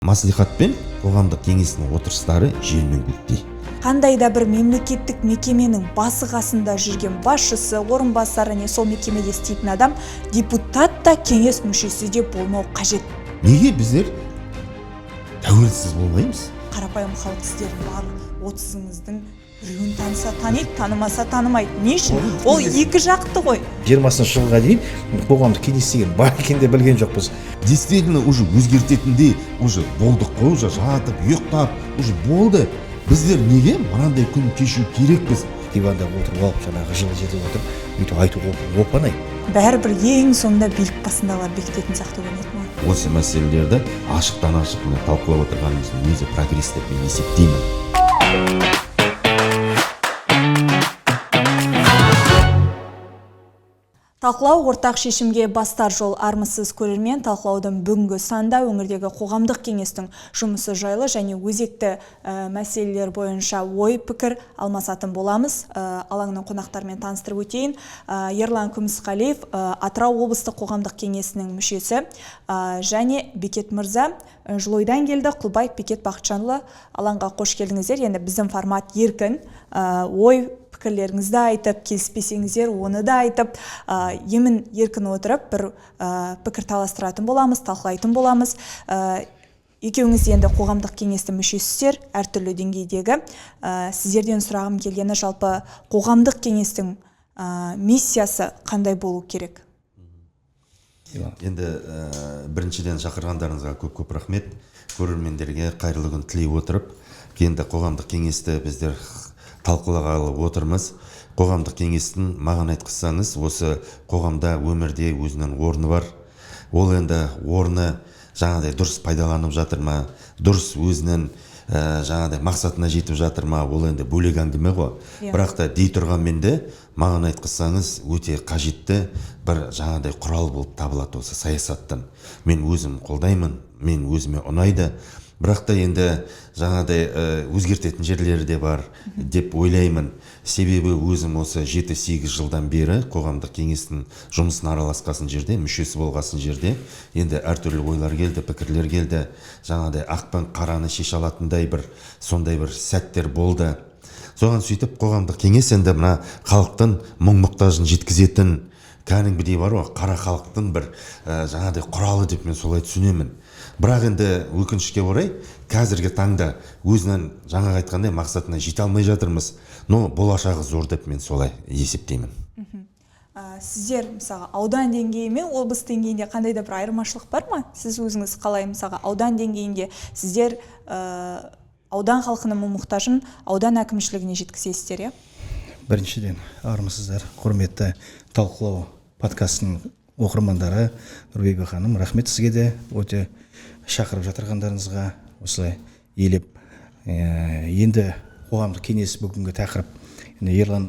Маслихат пен қоғамдық кеңестің отырыстары желмен көктей. Қандай да бір мемлекеттік мекеменің басы қасында жүрген басшысы, орынбасары не сол мекемеде істейтін адам депутат та кеңес мүшесі де болмау қажет. Неге біздер тәуелсіз болмаймыз? Қарапайым халық сіздердің барлық 30-ыңыздың біреуін таныса таниды, танымаса танымайды. Не үшін? Ол екі жақты ғой. 20-шы жылға дейін қоғамдық кеңес деген бар екенде білген жоқпыз. Действительно уже өзгертетіндей уже болдық қой, уже жатып, ұйықтап, уже болды. Біздер неге мынандай күн кешу керекпіз? Диванда отырып алып, жаңағы жылы жерде отырып, өйтіп айтуға оп-оңай. Бәрібір ең соңында билік басындағылар бекітетін сияқты көрінеді маған. Осы мәселелерді ашықтан ашық талқылап отырғанымыздың өзі прогресс деп мен есептеймін. Талқылау ортақ шешімге бастар жол. Армысыз көрермен, талқылаудың бүгінгі санда өңірдегі қоғамдық кеңестің жұмысы жайлы және өзекті мәселелер бойынша ой пікір алмасатын боламыз. Алаңның қонақтарымен таныстырып өтейін. Ерлан Күмісқалиев, Атырау облыстық қоғамдық кеңесінің мүшесі, және Бекет Мырза Жылойдан келді. Құлбаев Бекет Бақытжанұлы, алаңға қош келдіңіздер. Енді біздің формат еркін, ой пікірлеріңізді айтып, келіспесеңіздер оны да айтып, емін еркін отырып бір пікір таластыратын боламыз, талқылайтын боламыз. Екеуіңіз енді қоғамдық кеңестің мүшесіздер, әртүрлі деңгейдегі. Сіздерден сұрағым келгені, жалпы қоғамдық кеңестің миссиясы қандай болу керек? Енді біріншіден шақырғандарыңызға көп рахмет. Көрермендерге қайырлы күн тілей отырып, енді қоғамдық кеңесті біздер талқылағалы отырмыз. Қоғамдық кеңестің маған айтқызсаңыз, осы қоғамда өмірде өзінің орны бар. Ол енді орны жаңағыдай дұрыс пайдаланып жатыр ма, дұрыс өзінің жаңағыдай мақсатына жетіп жатыр ма, ол енді бөлек әңгіме ғой. Бірақ та дей тұрғанмен де маған айтқызсаңыз өте қажетті бір жаңағыдай құрал болып табылады осы саясаттан. Мен өзім қолдаймын, мен өзіме ұнайды. Бірақ та енді жаңағыдай өзгертетін жерлері де бар деп ойлаймын. Себебі өзім осы 7-8 жылдан бері қоғамдық кеңестің жұмысын араласқасын жерде, мүшесі болғасын жерде, енді әртүрлі ойлар келді, пікірлер келді. Жаңағыдай ақ пен қараны шеше алатындай бір сондай бір сәттер болды. Соған сөйтіп қоғамдық кеңес енді мына халықтың мұң-мұқтажын жеткізетін кәдімгідей бар ғой, қара халықтың бір жаңағыдай құралы деп мен солай түсінемін. Бірақ енді өкінішке орай қазіргі таңда өзінің жаңа айтқандай мақсатына жете алмай жатырмыз. Но болашағы зор деп мен солай есептеймін. Сіздер мысалы аудан деңгейі мен облыс деңгейінде қандай да бір айырмашылық бар ма? Сіз өзіңіз қалай мысалы аудан деңгейінде сіздер аудан халқының мұң-мұқтажын аудан әкімшілігіне жеткізесіздер, иә? Біріншіден, армысыздар, құрметті талқылау подкастының оқырмандары, Нұрбек ханым, рахмет сізге де өте шақырып жатырғандарыңызға осылай елеп. Енді қоғамдық кеңес бүгінгі тақырып. Ерлан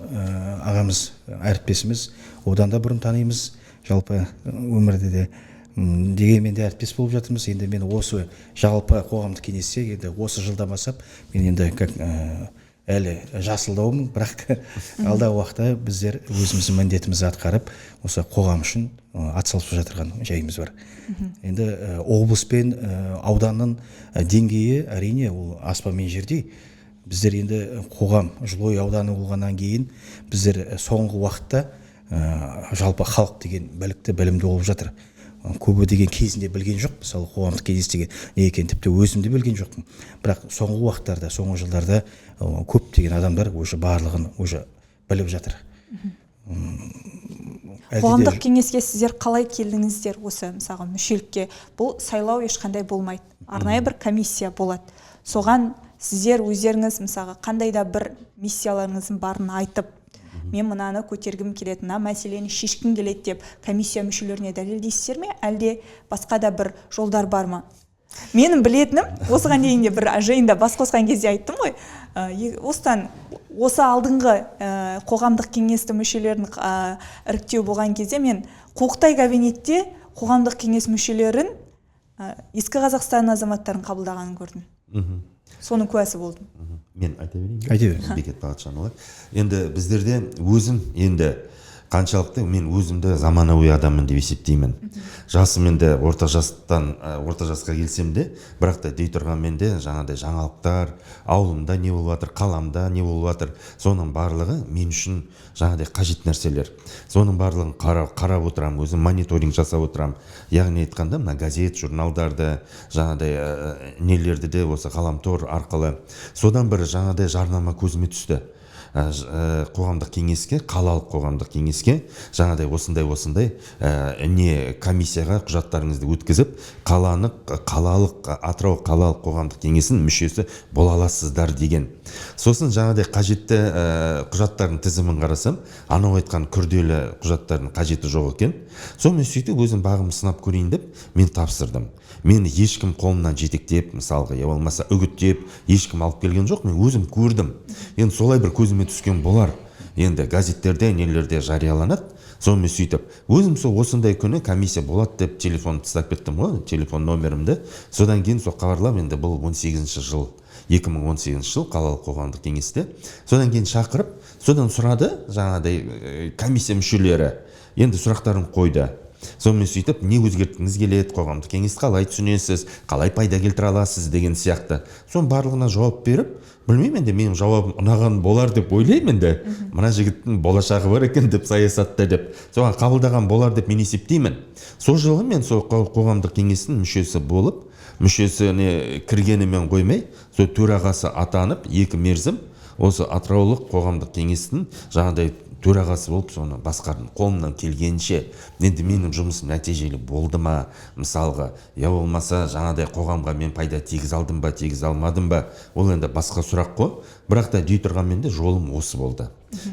ағамыз, әріптесіміз, одан да бұрын танимыз, жалпы өмірде де дегенмен де әріптес болып жатырмыз. Енді мен осы жалпы қоғамдық кеңесте енді осы жылдан бастап мен енді әлі жасылдаумын, бірақ алдағы уақытта біздер өзіміздің міндетімізді атқарып, осы қоғам үшін атсалысып жатырған жайымыз бар. Енді облыс пен ауданның деңгейі әрине ол аспан мен жердей. Біздер енді қоғам Жылой ауданы болғаннан кейін біздер соңғы уақытта жалпы халық деген білікті, білімді болып жатыр. Көбі деген кезінде білген жоқ, мысалы қоғамдық кеңес деген не екен тіпті өзімде білген жоқпын. Бірақ соңғы уақыттарда, соңғы жылдарда көптеген адамдар уже барлығын уже біліп жатыр. Қоғамдық кеңеске сіздер қалай келдіңіздер осы мысалға мүшелікке? Бұл сайлау ешқандай болмайды. Арнайы бір комиссия болады. Соған сіздер өздеріңіз мысалға қандай да бір миссияларыңыздың барын айтып, мен мынаны көтергім келеді, мына мәселені шешкім келеді деп комиссия мүшелеріне дәлелдейсіздер ме, әлде басқа да бір жолдар бар ма? Менің білетінім, осыған дейін де бір жиында бас қосқан кезде айттым ғой, осы алдыңғы қоғамдық кеңесті мүшелерін іріктеу болған кезде мен Қоқтай кабинетте қоғамдық кеңес мүшелерін ескі Қазақстан азаматтарын қабылдағанын көрдім. Соның куәсі болдым. Мен айта берейін. Айта берейін. Бекет Бақытжанұлы. Енді біздерде өзім енді қаншалықты мен өзімді заманауи адаммын деп есептеймін. Жасым енді орта жасқа келсем де, бірақ та дей тұрғанмен де жаңағыдай жаңалықтар, ауылымда не болып жатыр, қаламда не болып жатыр, соның барлығы мен үшін жаңағыдай қажет нәрселер. Соның барлығын қарап отырамын, өзім мониторинг жасап отырамын. Яғни айтқанда мына газет, журналдарды, жаңағыдай нелерді де осы ғаламтор арқылы. Содан бір жаңағыдай жарнама көзіме түсті. Қоғамдық кеңеске, қалалық қоғамдық кеңеске жаңағыдай осындай не комиссияға құжаттарыңызды өткізіп, қалалық Атырау қалалық қоғамдық кеңесінің мүшесі бола аласыздар деген. Сосын жаңағыдай қажетті құжаттардың тізімін қарасам, анау айтқан күрделі құжаттардың қажеті жоқ екен. Сонымен сөйтіп өзім бағымды сынап көрейін деп мен тапсырдым. Мені ешкім қолымнан жетектеп, мысалға, я болмаса үгіттеп, ешкім алып келген жоқ, мен өзім көрдім. Енді солай бір көзіме түскен болар. Енді газеттерде, нелерде жарияланады. Сонымен сөйтіп, өзім осындай күні комиссия болады деп телефон тастап кеттім ғой, телефон номерімді. Содан кейін сол хабарлап, енді бұл 18-ші жыл, 2018 жыл қалалық қоғамдық кеңесте. Содан кейін шақырып, содан сұрады, жаңағыдай комиссия мүшелері, енді сұрақтарын қойды. Сонымен сөйтіп, не өзгерткіңіз келеді, қоғамдық кеңесті қалай түсінесіз, қалай пайда келтіре аласыз деген сияқты. Соның барлығына жауап беріп, білмеймін енді менің жауабым ұнаған болар деп ойлаймын енді. Мына жігіттің болашағы бар екен деп, саясатта деп. Соған қабылдаған болар деп мен есептеймін. Сол жылы мен сол қоғамдық кеңестің мүшесі болып, мүшесіне кіргенімен қоймай, сол төрағасы атанып, 2 мерзім осы Атыраулық қоғамдық кеңестің жаңағыдай төрағасы болып соны басқардым. Қолымнан келгенше, енді менің жұмысым нәтижелі болды ма, мысалға, я болмаса жаңағыдай қоғамға мен пайда тегіз алдым ба, тегіз алмадым ба, ол енді басқа сұрақ қой. Бірақ та дей тұрғанмен де жолым осы болды.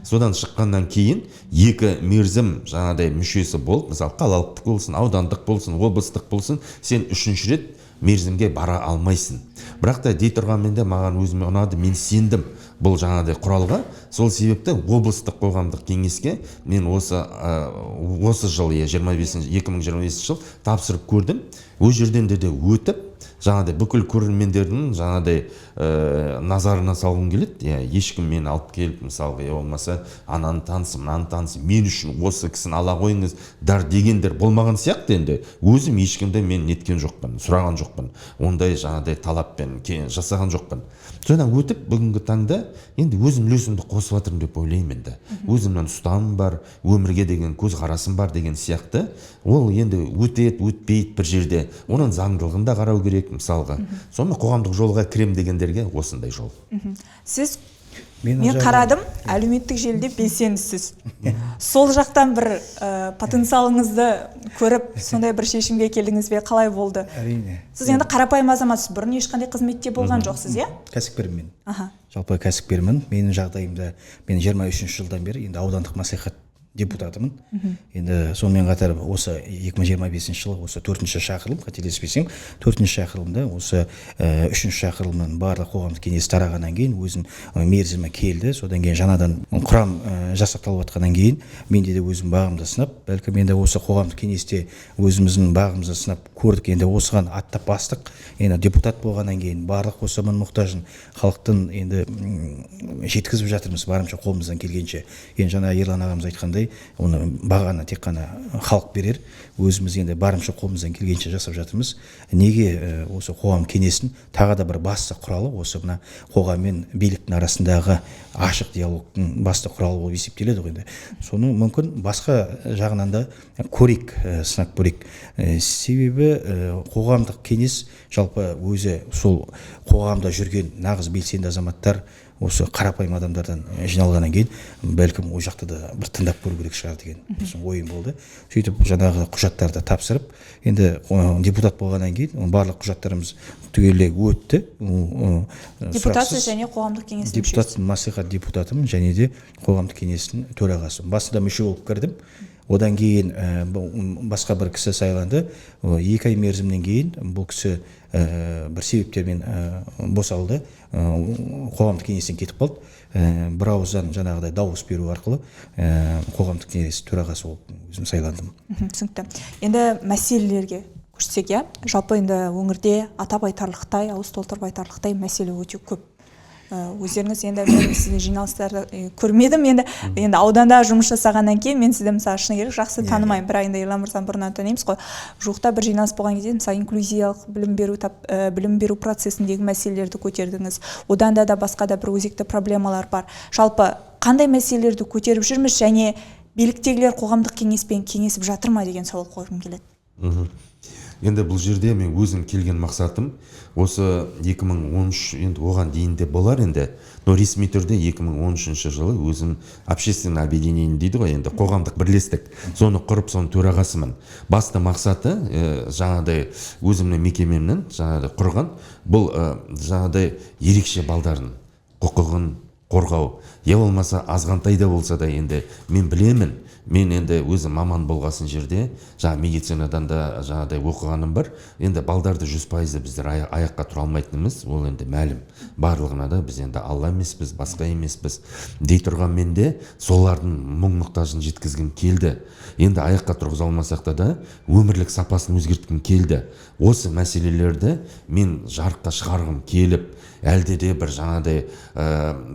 Содан шыққаннан кейін 2 мерзім жаңағыдай мүшесі болып, мысалы қалалық болсын, аудандық болсын, облыстық болсын, сен 3-ші рет мерзімге бара алмайсың. Бірақ та дей тұрғанмен де маған өзіме ұнады, мен сендім бұл жаңағыдай құралға. Сол себепті облыстық қоғамдық кеңеске мен осы жыл, 2025 жыл тапсырып көрдім. Өз жерден де өтіп, жаңағыдай бүкіл көрермендердің жаңағыдай назарына салғым келеді. Ешкім мені алып келіп, мысалға, болмаса ананы танысым, мынаны танысым, мен үшін осы кісіні ала қойыңыз дар дегендер болмаған сияқты. Енді өзім ешкімді мен неткен жоқпын, сұраған жоқпын, ондай жаңағыдай талаппен жасаған жоқпын. Содан өтіп, бүгінгі таңда енді өзім үлесімді қосып жатырмын деп ойлаймын енді. Өзімнің ұстанымым бар, өмірге деген көзқарасым бар деген сияқты. Ол енді өтеді, өтпейді бір жерде. Оның заңдылығын да қарау керек, мысалға. Сонымен қоғамдық жолға кірем дегендерге осындай жол. Сіз мен қарадым, әлеуметтік желіде белсендісіз. Сол жақтан бір потенциалыңызды көріп, сондай бір шешімге келдіңіз бе, қалай болды? Әрине. Сіз енді қарапайым азаматсыз, бұрын ешқандай қызметте болған жоқсыз, иә? Кәсіпкермін мен. Жалпы кәсіпкермін. Менің жағдайымда, мен 23 жылдан бері енді аудандық мәслихат депутатымын. Енді сонымен қатар осы 2025 жылы осы 4-ші шақырылым, қателеспесем, 4-ші шақырылымда осы 3-ші шақырылымнан барлық қоғамдық кеңес тарағаннан кейін өзім мерзімі келді. Содан кейін жаңадан құрам жасақталып жатқаннан кейін менде де өзім бағымды сынап, бәлкім енді осы қоғамдық кеңесте өзіміздің бағымызды сынап көрдік. Енді осыған аттап бастық. Енді депутат болғаннан кейін барлық осы мұқтажын халықтың енді жеткізіп жатырмыз барынша қолымыздан келгенше. Енді жаңа Ерлан ағамыз айтқандай, оны бағаны тек қана халық берер, өзіміз енді барынша қолымыздан келгенше жасап жатырмыз. Неге осы қоғам кеңесін тағы да бір басты құралы, осы мына қоғам мен биліктің арасындағы ашық диалогтың басты құралы болып есептеледі ғой енді. Соны мүмкін басқа жағынан да көрейік, сынап көрейік. Себебі қоғамдық кеңес жалпы өзі сол қоғамда жүрген нағыз белсенді азаматтар, осы қарапайым адамдардан жиналғаннан кейін бәлкім ол жақты да бір тыңдап көру керек шығар деген ойым болды. Сөйтіп жаңағы құжаттарды тапсырып, енді депутат болғаннан кейін барлық құжаттарымыз түгелдей өтті. Депутатсыз және қоғамдық кеңестің мүшесі? Депутат, мәслихат депутатымын және де қоғамдық кеңестің төрағасымын. Басында мүше болып кірдім. Одан кейін басқа бір кісі сайланды. 2 ай мерзімнен кейін бұл кісі бір себептермен босалды, қоғамдық кеңестен кетіп қалды. Бір ауыздан жаңағыдай дауыс беру арқылы қоғамдық кеңес төрағасы болып өзім сайландым. Түсінікті. Енді мәселелерге көшсек, жалпы енді өңірде атап айтарлықтай, ауыз толтырып айтарлықтай мәселе өте көп. өздеріңіз енді мен сізді жиналыстарда көрмедім, енді ауданда жұмыс жасағаннан кейін мен сізді мысалы шыны керек жақсы танымаймын, бірақ енді Ерлан мырзаны бұрыннан танимыз ғой. Жуықта бір жиналыс болған кезде мысалы инклюзиялық білім беру процесіндегі мәселелерді көтердіңіз. Одан да басқа да бір өзекті проблемалар бар. Жалпы қандай мәселелерді көтеріп жүрміз және биліктегілер қоғамдық кеңеспен кеңесіп жатыр ма деген сауал қойғым келеді. Енді бұл жерде мен өзім келген мақсатым осы 2013 енді оған дейін де болар енді, но ресми түрде 2013 жылы өзім общественное объединение дейді ғой, енді қоғамдық бірлестік, соны құрып соның төрағасымын. Басты мақсаты жаңағыдай өзімнің мекемемнің жаңағыдай құрған бұл жаңағыдай ерекше балдардың құқығын қорғау, я болмаса азғантай да болса да енді мен білемін, мен енді өзім маман болғасын жерде, жаңа медицинадан да жаңағыдай оқығаным бар, енді балдарды 100% біздер аяққа тұра алмайтынымыз, ол енді мәлім. Барлығына да біз енді Алла емеспіз, басқа емеспіз. Дей тұрғанмен де солардың мұң-мұқтажын жеткізгім келді. Енді аяққа тұрғыза алмасақ та өмірлік сапасын өзгерткім келді. Осы мәселелерді мен жарыққа шығарғым келіп, әлде де бір жаңағыдай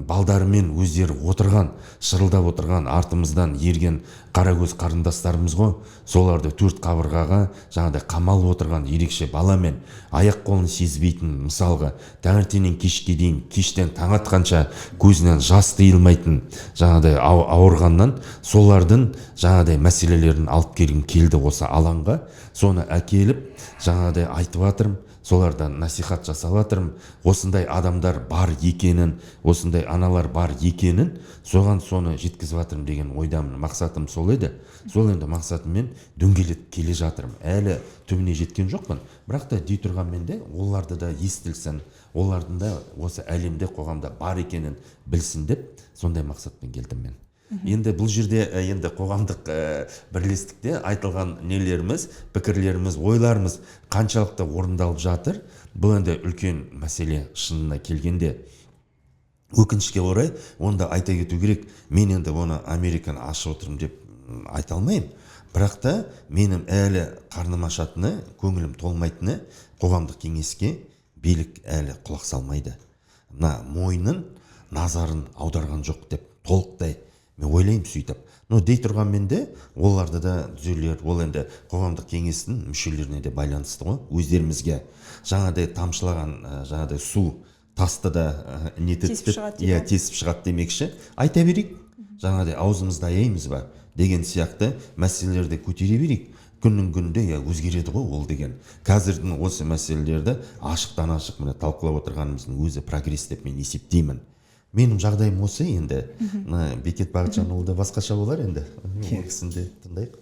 балдарымен өздері отырған, шырылдап отырған, артымыздан ерген қарагөз қарындастарымыз ғой, соларды төрт қабырғаға жаңағыдай қамалып отырған ерекше баламен аяқ қолын сезбейтін, мысалға таңертеңнен кешке дейін, кештен таң атқанша көзінен жас тыйылмайтын жаңағыдай ауырғаннан солардың жаңағыдай мәселелерін алып келгім келді осы алаңға. Соны әкеліп жаңағыдай айтып жатырмын, солардан насихат жасап жатырмын. Осындай адамдар бар екенін, осындай аналар бар екенін, соған соны жеткізіп жатырмын деген ойдамын. Мақсатым сол еді. Сол енді мақсатыммен дөңгелетіп келе жатырмын. Әлі түбіне жеткен жоқпын, бірақ та дей тұрғанмен де оларды да естілсін, олардың да осы әлемде қоғамда бар екенін білсін деп, сондай мақсатпен келдім мен. Енді бұл жерде енді қоғамдық бірлестікте айтылған нелеріміз, пікірлеріміз, ойларымыз қаншалықты орындалып жатыр, бұл енді үлкен мәселе шынына келгенде. Өкінішке орай, онда айта кету керек, мен енді оны Американы ашып отырмын деп айта алмаймын, бірақ та менің әлі қарным ашатыны, көңілім толмайтыны, қоғамдық кеңеске билік әлі құлақ салмайды. Мына мойнын назарын аударған жоқ деп толықтай мен ойлаймын сөйтіп. Но дей тұрғанмен де оларды да түзелер, ол енді қоғамдық кеңестің мүшелеріне де байланысты ғой. Өздерімізге жаңағыдай тамшылаған жаңағыдай су тасты да тесіп шығады демекші. Айта берейік, жаңағыдай аузымызды аяймыз ба деген сияқты мәселелерді көтере берейік. Күннің күнде өзгереді ғой ол деген. Қазірдің осы мәселелерді ашықтан ашық міне талқылап отырғанымыздың өзі прогресс деп мен есептеймін. Менің жағдайым осы енді. Бекет Бағытжанұлы да басқаша болар енді. Ол де тыңдайық.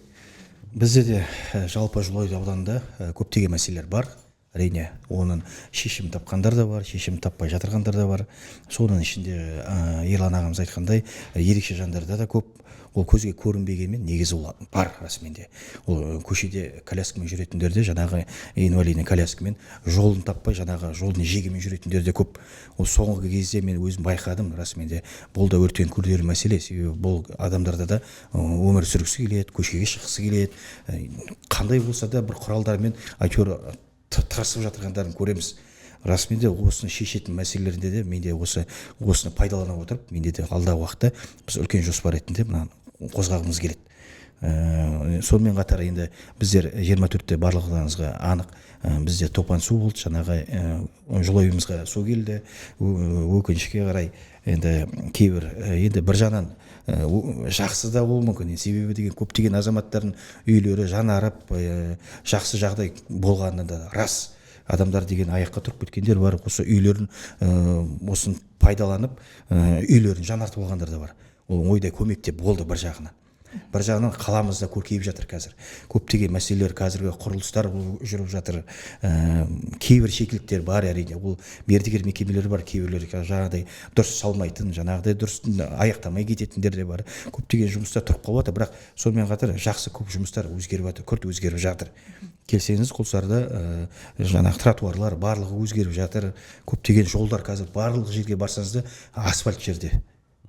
Бізде де жалпы Жылыой ауданында көптеген мәселелер бар. Әрине, оның шешім тапқандар да бар, шешім таппай жатырғандар да бар. Соның ішінде Ерлан ағамыз айтқандай, ерекше жандарда да көп. Ол көзге көрінбегенмен негізі ол бар расымен. Ол көшеде коляскамен жүретіндер де, жаңағы инвалидный коляскамен жолын таппай, жаңағы жолын жегемен жүретіндер де көп. Ол соңғы кезде мен өзім байқадым расымен. Бұл да өртен күрделі мәселе. Себебі бұл адамдарда да өмір сүргісі келеді, көшеге шыққысы келеді. Қандай болса да бір құралдармен әйтеуір тырысып жатырғандарын көреміз. Расымен осыны шешетін мәселелерінде де менде осыны пайдалана отырып, менде де алдағы уақытта біз үлкен жоспар ретінде мына қозғағымыз келеді. Сонымен қатар енді біздер 24-те барлығыңызға анық, бізде топан су болды, жаңағы Жылыойымызға су келді. Өкінішке қарай енді кейбір енді бір жағынан жақсы да болуы мүмкін. Себебі деген көптеген азаматтардың үйлері жанарып, жақсы жағдай болғаны да рас. Адамдар деген аяққа тұрып кеткендер бар, осы үйлерін осын пайдаланып, үйлерін жанартып алғандар да бар. Ол ойдай көмекте болды бір жағынан. Бір жағынан қаламызда көркейіп жатыр қазір. Көптеген мәселелер қазіргі құрылыстар жүріп жатыр. Кейбір шекіліктер бар әрине. Ол мердігер мекемелер бар, кейбірлер жаңағыдай дұрыс салмайтын, жаңағыдай дұрыс аяқтамай кететіндер де бар. Көптеген жұмыстар тұрып қалып жатыр, бірақ сонымен қатар жақсы көп жұмыстар өзгеріп жатыр, күрт өзгеріп жатыр. Келсеңіз Құлсарда жаңағы тротуарлар барлығы өзгеріп жатыр. Көптеген жолдар қазір барлық жерге барсаңыз да асфальт жерде.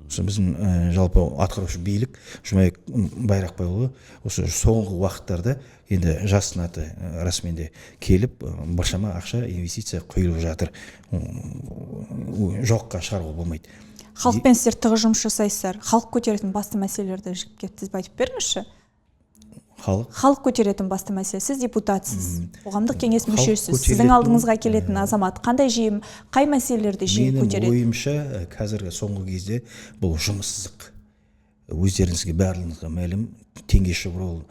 осы біздің жалпы атқарушы билік Жұмабек Байрақбайұлы осы соңғы уақыттарда енді жас санаты расымен де келіп біршама ақша инвестиция құйылып жатыр. Жоққа шығаруға болмайды. Халықпен сіздер тығыз жұмыс жасайсыздар. Халық көтеретін басты мәселелерді жіктеп тізіп айтып беріңізші. Халық көтеретін басты мәселе. Сіз депутатсыз, қоғамдық кеңес мүшесісіз. Сіздің алдыңызға келетін азамат қандай жиі, қай мәселелерді жиі көтереді? Менің ойымша қазіргі соңғы кезде бұл жұмыссыздық. Өздеріңізге барлығыңызға мәлім, Теңгешевройл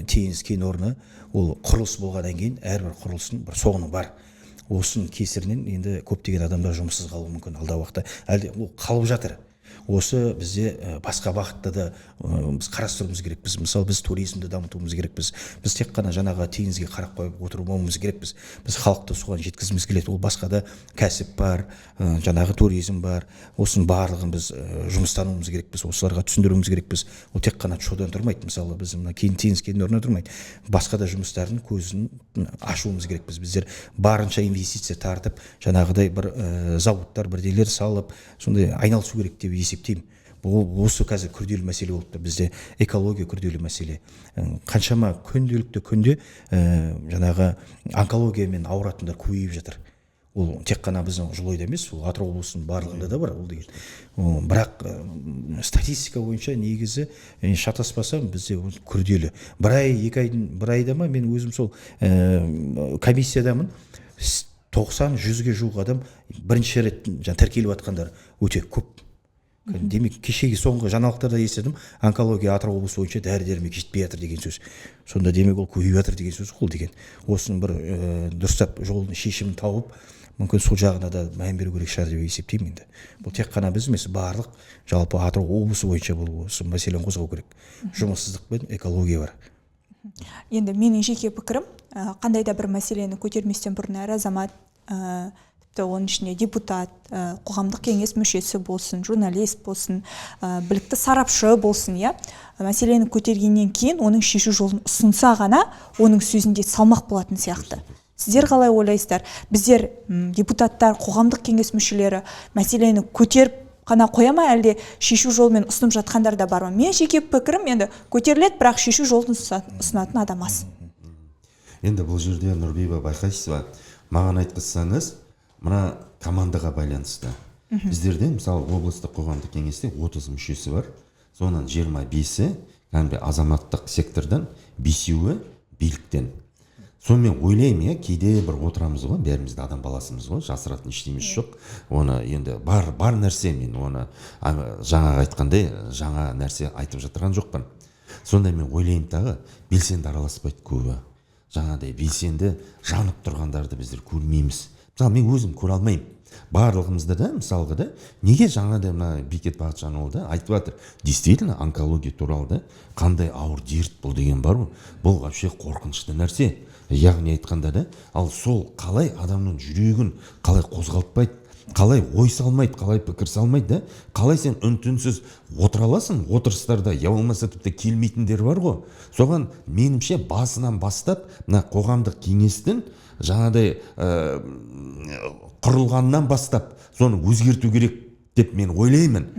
теңіз кен орны ол құрылыс болғаннан кейін әрбір құрылыстың бір соңы бар. Осының кесірінен енді көптеген адамдар жұмыссыз қалуы мүмкін алдағы уақытта. Әлде ол қалып жатыр. Осы бізде басқа бағытта да біз қарастыруымыз керекпіз. Мысалы біз туризмді дамытуымыз керекпіз. Біз тек қана жаңағы теңізге қарап қойып отырмауымыз керекпіз. Біз халықты соған жеткізгіміз келеді. Ол басқа да кәсіп бар, жаңағы туризм бар. Осының барлығын біз жұмыстануымыз керекпіз. Осыларға түсіндіруіміз керекпіз. Ол тек қана шоудан тұрмайды. Мысалы біз мына теңіз кен орнынан тұрмайды. Басқа да жұмыстардың көзін ашуымыз керекпіз. Біздер барынша инвестиция тартып, жаңағыдай бір зауыттар, бірдеңелер салып, сондай айналысу керек деп есептеймін. Осы қазір күрделі мәселе болып тұр. Бізде экология күрделі мәселе. Қаншама күнделікті күнде жаңағы онкологиямен ауыратындар көбейіп жатыр. Ол тек қана біздің Жылойда емес, ол Атырау облысының барлығында да бар ол деген. Бірақ статистика бойынша негізі шатаспасам бізде күрделі. Бір айда ма мен өзім сол комиссиядамын. 90-100-ге жуық адам бірінші рет тіркеліп жатқандар өте көп. Демек кешегі соңғы жаңалықтарда естідім, онкология Атырау облысы бойынша дәрі-дәрмек жетпей жатыр деген сөз. Сонда демек ол көбейіп жатыр деген сөз қол деген. Осының бір дұрыстап жолын шешімін тауып, мүмкін сол жағына да мән беру керек шығар деп есептеймін енді. Бұл тек қана біз емес, барлық жалпы Атырау облысы бойынша бұл осы мәселені қозғау керек. Жұмыссыздық пен экология бар. Енді менің жеке пікірім, қандай да бір мәселені көтерместен бұрын әр азамат, оның ішінде депутат, қоғамдық кеңес мүшесі болсын, журналист болсын, білікті сарапшы болсын, мәселені көтергеннен кейін оның шешу жолын ұсынса ғана оның сөзінде салмақ болатын сияқты. Сіздер қалай ойлайсыздар? Біздер депутаттар, қоғамдық кеңес мүшелері мәселені көтеріп қана қоя ма, әлде шешу жолымен ұсынып жатқандар да бар ма? Мен жеке пікірім енді көтеріледі, бірақ шешу жолын ұсынатын адам аз. Енді бұл жерде Нұрбиба байқайсыз ба, маған айтқызсаңыз, мына командаға байланысты. Біздерде мысалы облыстық қоғамдық кеңесте 30 мүшесі бар. Сонан 25-і азаматтық сектордан, 5-і биліктен. Сонымен ойлаймын, кейде бір отырамыз ғой, бәрімізді адам баласымыз ғой, жасыратын ештемес жоқ. Оны енді бар нәрсе, мен оны жаңа айтқандай жаңа нәрсе айтып жатырған жоқпын. Сонда мен ойлаймын тағы, белсенді араласпайды көбі. Жаңадай белсенді жанып тұрғандарды біздер көрмейміз. Мысалы, мен өзім көре алмаймын. Барлығымызда да, мысалға да, неге жаңада мына Бекет Бақытжанұлы да айтып жатыр. Действительно, онкология туралы да қандай ауыр дерт бұл деген бар ғой. Бұл вообще қорқынышты нәрсе. Яғни айтқанда да, ал сол қалай адамның жүрегін қалай қозғалтпайды, қалай ой салмайды, қалай пікір салмайды да, қалай сен үн-түнсіз отыра аласың, отырыстарда, я болмаса тіпті келмейтіндер бар ғой. Соған меніңше басынан бастап, мына қоғамдық кеңестің жаңадай құрылғаннан бастап соны өзгерту керек деп мен ойлаймын.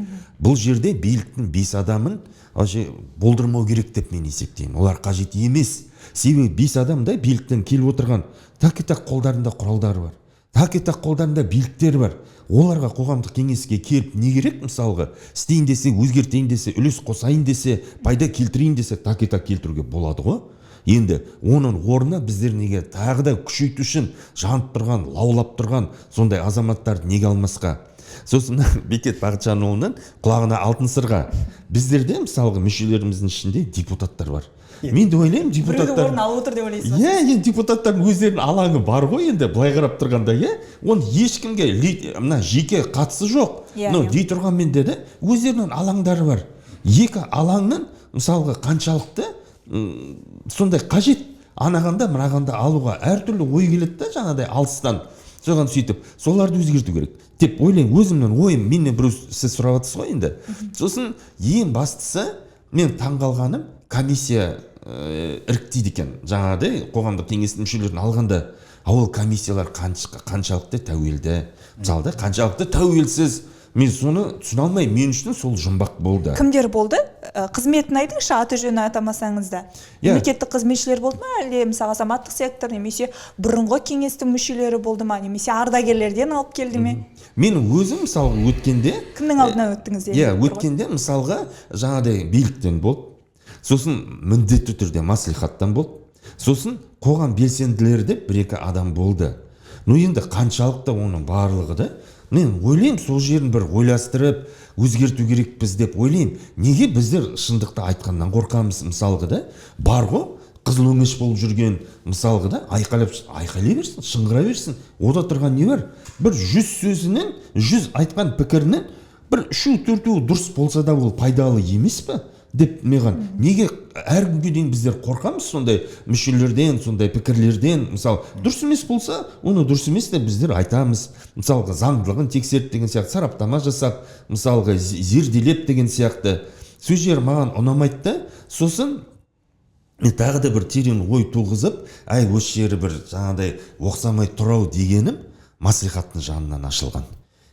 Бұл жерде биліктің 5 адамын болдырмау керек деп мен есептеймін. Олар қажет емес. Себебі 5 адамда биліктен келіп отырған так-так қолдарында құралдары бар. Так-так қолдарында биліктер бар. Оларға қоғамдық кеңеске келіп не керек? Мысалға, істейін десе, өзгертейін десе, үлес қосайын десе, пайда келтірейін десе, так-так келтіруге болады ғой. Енді оның орнына біздер неге тағы да күшейту үшін жанып тұрған, лаулап тұрған сондай азаматтарды неге алмасқа? Сосын Бекет Бақытжанұлының құлағына алтын сырға. Біздерде мысалға мүшелеріміздің ішінде депутаттар бар. Мен де ойлаймын, депутаттар біреудің орнын алып отыр деп ойлайсыз ба? Енді депутаттардың өздерінің алаңы бар ғой, енді былай қарап тұрғанда, оны ешкімге мына жеке қатысы жоқ. Дей тұрғанмен де өздерінің алаңдары бар. Екі алаңның мысалға қаншалықты сондай қажет, анағанда мынағанда алуға әртүрлі ой келеді да, жаңадай алыстан. Соған сөйтіп, соларды өзгерту керек деп ойлаймын. Өзімнің ойым, менен біреу сіз сұрап отырсыз ғой енді. Сосын ең бастысы, мен таңғалғаным, комиссия іріктейді екен. Жаңағыдай қоғамдық кеңестің мүшелерін алғанда, ол комиссиялар қаншалықты тәуелді, мысалы қаншалықты тәуелсіз, мен соны түсіне алмаймын. Мен үшін сол жұмбақ болды. Кімдер болды? Қызметін айтыңызшы, аты жөнін атамасаңыз да. Мемлекеттік қызметшілер болды ма, әлде мысалы азаматтық сектор, немесе бұрынғы кеңестің мүшелері болды ма, немесе ардагерлерден алып келді ме? Мен өзім мысалға өткенде Кімнің алдынан өттіңіз? Өткенде мысалға жаңағыдай биліктен болды. Сосын міндетті түрде маслихаттан болды. Сосын қоғам белсенділері деп 1-2 адам болды. Енді қаншалықты оның барлығы да, мен ойлаймын, сол жерін бір ойластырып, өзгерту керекпіз деп ойлаймын. Неге біздер шындықты айтқаннан қорқамыз? Мысалға да, бар ғой, қызыл өңеш болып жүрген, мысалға да, айқайлай берсін, шыңғыра берсін. Ода тұрған не бар? Бір 100 сөзінен, 100 айтқан пікірінен, бір 3-4 дұрыс болса да ол пайдалы емес пе? Деп маған, неге әр күнге дейін біздер қорқамыз сондай мүшелерден, сондай пікірлерден? Мысалы, дұрыс емес болса, оны дұрыс емес деп біздер айтамыз. Мысалға, заңдылығын тексеріп деген сияқты, сараптама жасап, мысалға, зерделеп деген сияқты. Сөз жері маған ұнамайды да, сосын тағы да бір терең ой туғызып, осы жері бір жаңағыдай оқсамай тұрау дегенім маслихаттың жанынан ашылған.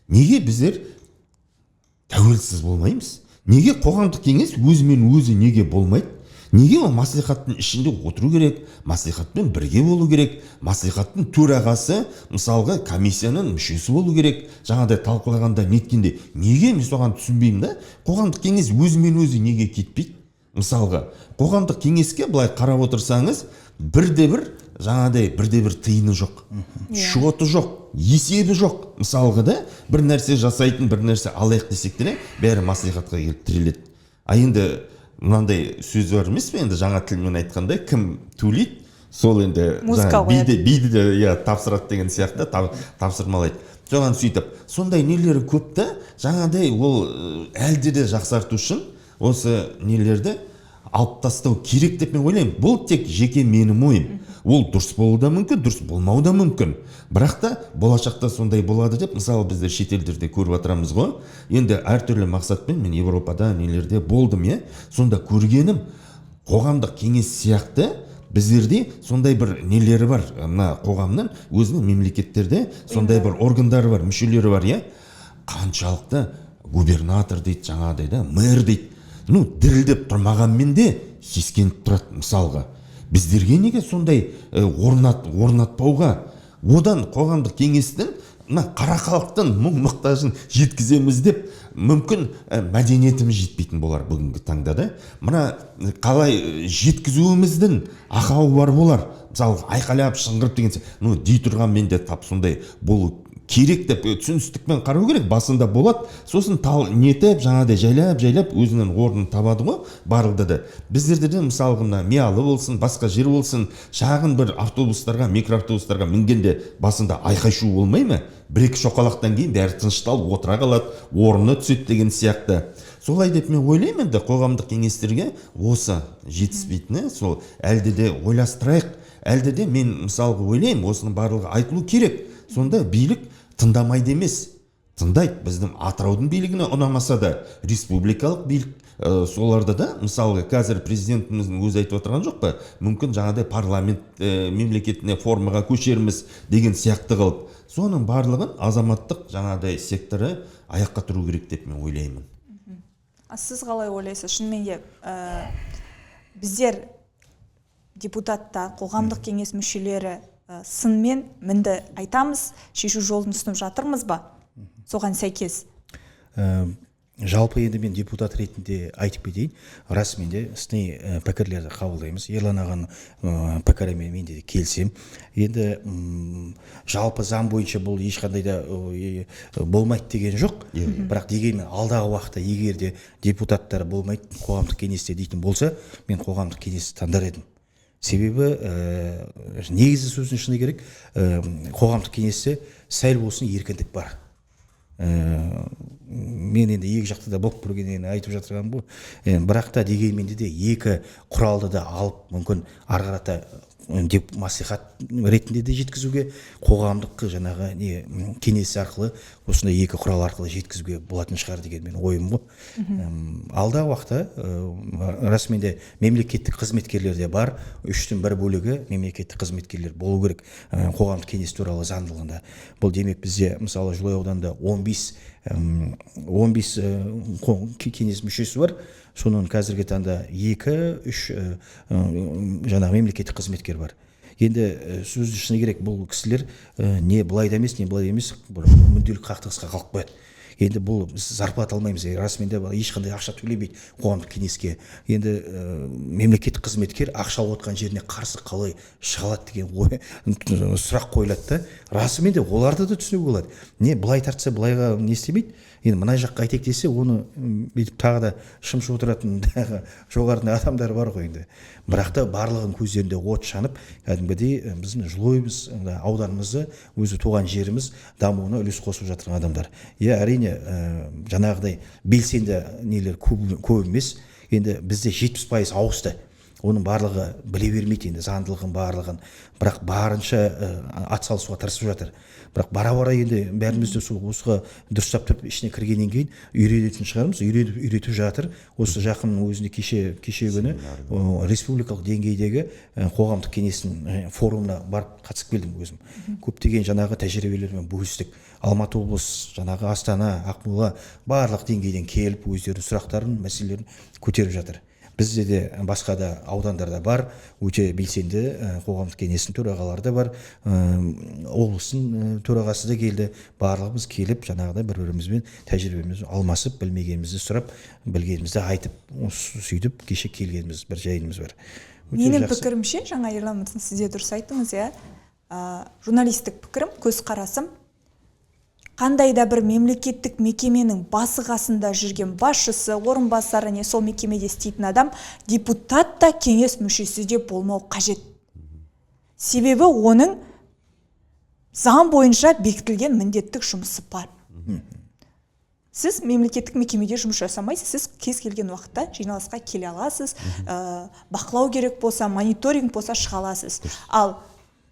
Неге біздер тәуелсіз болмаймыз? Неге қоғамдық кеңес өзімен өзі неге болмайды? Неге ол маслихаттың ішінде отыру керек, маслихатпен бірге болу керек, маслихаттың төрағасы, мысалға, комиссияның мүшесі болу керек, жаңағыдай талқылағанда неткенде. Неге мен соған түсінбеймін да? Қоғамдық кеңес өзімен өзі неге кетпейді? Мысалға, қоғамдық кеңеске былай қарап отырсаңыз, бірде-бір тиыны жоқ, шоты жоқ, есебі жоқ. Мысалға да, бір нәрсе жасайтын, бір нәрсе алайық десек те, бәрі маслихатқа келіп тіреледі. Енді мынандай сөз бар емес пе, енді жаңа тілмен айтқандай, кім төлейді, сол енді биді тапсырады деген сияқты тапсырмалайды. Соған сөйтіп, сондай нелері көп та, жаңағыдай ол әлде де жақсарту үшін осы нелерді алып тастау керек деп мен ойлаймын. Бұл тек жеке менің ойым. Ол дұрыс болуы да мүмкін, дұрыс болмауы да мүмкін. Бірақ та болашақта сондай болады деп, мысалы, біздер шетелдерде көріп отырамыз ғой. Енді әртүрлі мақсатпен мен Европада нелерде болдым, сонда көргенім, қоғамдық кеңес сияқты біздерде сондай бір нелері бар, мына қоғамның өзінің мемлекеттерде сондай бір органдары бар, мүшелері бар, қаншалықты губернатор дейді, жаңағыдай да, мэр дейді. Дірілдеп тұрмағанмен де сескеніп тұрады. Мысалға, біздерге неге сондай орнатпауға? Одан қоғамдық кеңестің қара халықтың мұң-мұқтажын жеткіземіз деп, мүмкін мәдениетіміз жетпейтін болар бүгінгі таңда да. Мына қалай жеткізуіміздің ақауы бар болар. Мысалы, айқайлап, шыңғырып деген дей тұрған мен де тап сондай болу керек деп түсіністікпен қарау керек. Басында болады, сосын нетіп, жаңағыдай жайлап өзінің орнын табады ғой, барлығы да. Біздерде де мысалға Миялы болсын, басқа жер болсын, шағын бір автобустарға, микроавтобустарға мінгенде басында айқай-шу болмай ма? 1-2 шоқалақтан кейін бәрі тынышталып отыра қалады, орны түседі деген сияқты. Солай деп мен ойлаймын, енді қоғамдық кеңестерге осы жетіспейтіні, сол әлде де ойластырайық. Әлде де мен мысалға ойлаймын, осының барлығы айтылу керек. Сонда билік тыңдамайды емес, тыңдайды. Біздің Атыраудың билігіне ұнамаса да, республикалық билік соларда да, мысалға қазір президентіміздің өзі айтып отырған жоқ па, мүмкін жаңағыдай парламент мемлекетіне формаға көшерміз деген сияқты қылып, соның барлығын азаматтық жаңағыдай секторы аяққа тұру керек деп мен ойлаймын. Сіз қалай ойлайсыз? Шынымен де біздер депутаттар, қоғамдық кеңес мүшелері сынмен мінді айтамыз, шешу жолын ұсынып жатырмыз ба? Соған сәйкес. Жалпы енді мен депутат ретінде айтып кетейін, расымен де сыни пікірлерді қабылдаймыз. Ерлан ағаның пікірімен мен де келсем. Енді жалпы заң бойынша бұл ешқандай да болмайды деген жоқ. Бірақ дегенмен алдағы уақытта егер де депутаттар болмайды, қоғамдық кеңесте дейтін болса, мен қоғамдық кеңесті таңдар едім. Себебі негізі сөздің шыны керек, қоғамдық кеңесте сәл болсын еркіндік бар. Мен енді екі жақты да болып көргеннен айтып жатырғаным бұл. Бірақ та дегенмен де екі құралды да алып мүмкін ары қарата маслихат ретінде де жеткізуге, қоғамдық жаңағы кеңес арқылы осындай екі құрал арқылы жеткізуге болатын шығар деген мен ойым ғой. Алдағы уақытта расымен де мемлекеттік қызметкерлер де бар, 1/3 бөлігі мемлекеттік қызметкерлер болу керек қоғамдық кеңес туралы заңдылығында. Бұл демек бізде мысалы Жылой ауданында 15 кеңес мүшесі бар. Соның қазіргі таңда 2-3 жаңағы мемлекеттік қызметкер бар. Енді сөзді шыны керек, бұл кісілер не былай да емес, не былай да емес, бір мүдделік қақтығысқа қалып қояды. Енді бұл біз зарплата алмаймыз, расымен де ешқандай ақша төлемейді қоғамдық кеңеске. Енді мемлекеттік қызметкер ақша отқан жеріне қарсы қалай шыға алады деген сұрақ қойылады да. Расымен де оларды да түсінуге болады. Не былай тартса былайға не істемейді. Енді мына жаққа қайтек десе, оны бүйтіп тағы да шымшып отыратын жоғарыда адамдар бар ғой енді. Бірақ та барлығын көздерінде от жанып, кәдімгідей біздің Жылойымыз, ауданымызды, өзі туған жеріміз дамуына үлес қосып жатқан адамдар. Әрине, жаңағыдай белсенді нелер көп емес. Енді бізде 70% ауысты. Оның барлығы біле бермейді енді заңдылығын барлығын. Бірақ барынша атсалысуға тырысып жатыр. Бірақ бара-бара енді бәріміз де осыға дұрыстап тұрып ішіне кіргеннен кейін үйрететін шығармыз, үйретіп жатыр. Осы жақын өзінде кеше күні республикалық деңгейдегі қоғамдық кеңестің форумына барып қатысып келдім өзім. Көптеген жаңағы тәжірибелермен бөлістік. Алматы облысы, жаңағы Астана, Ақмола барлық деңгейден келіп өздерінің сұрақтарын, мәселелерін көтеріп жатыр. Бізде де басқа да аудандарда бар, өте белсенді қоғамдық кеңестің төрағалары да бар, облыстың төрағасы да келді. Барлығымыз келіп, жаңағыдай бір-бірімізбен тәжірибемізді алмасып, білмегенімізді сұрап, білгенімізді айтып, сөйтіп кеше келгеніміз бір жайымыз бар. Менің пікірімше, жаңа Ерлан мырза сіз де дұрыс айттыңыз, журналистік пікірім, көзқарасым, қандай да бір мемлекеттік мекеменің басы қасында жүрген басшысы, орынбасары не сол мекемеде істейтін адам депутат та кеңес мүшесі де болмау қажет. Себебі оның заң бойынша бекітілген міндеттік жұмысы бар. Сіз мемлекеттік мекемеде жұмыс жасамайсыз, сіз кез келген уақытта жиналысқа келе аласыз, бақылау керек болса, мониторинг болса шыға аласыз. Ал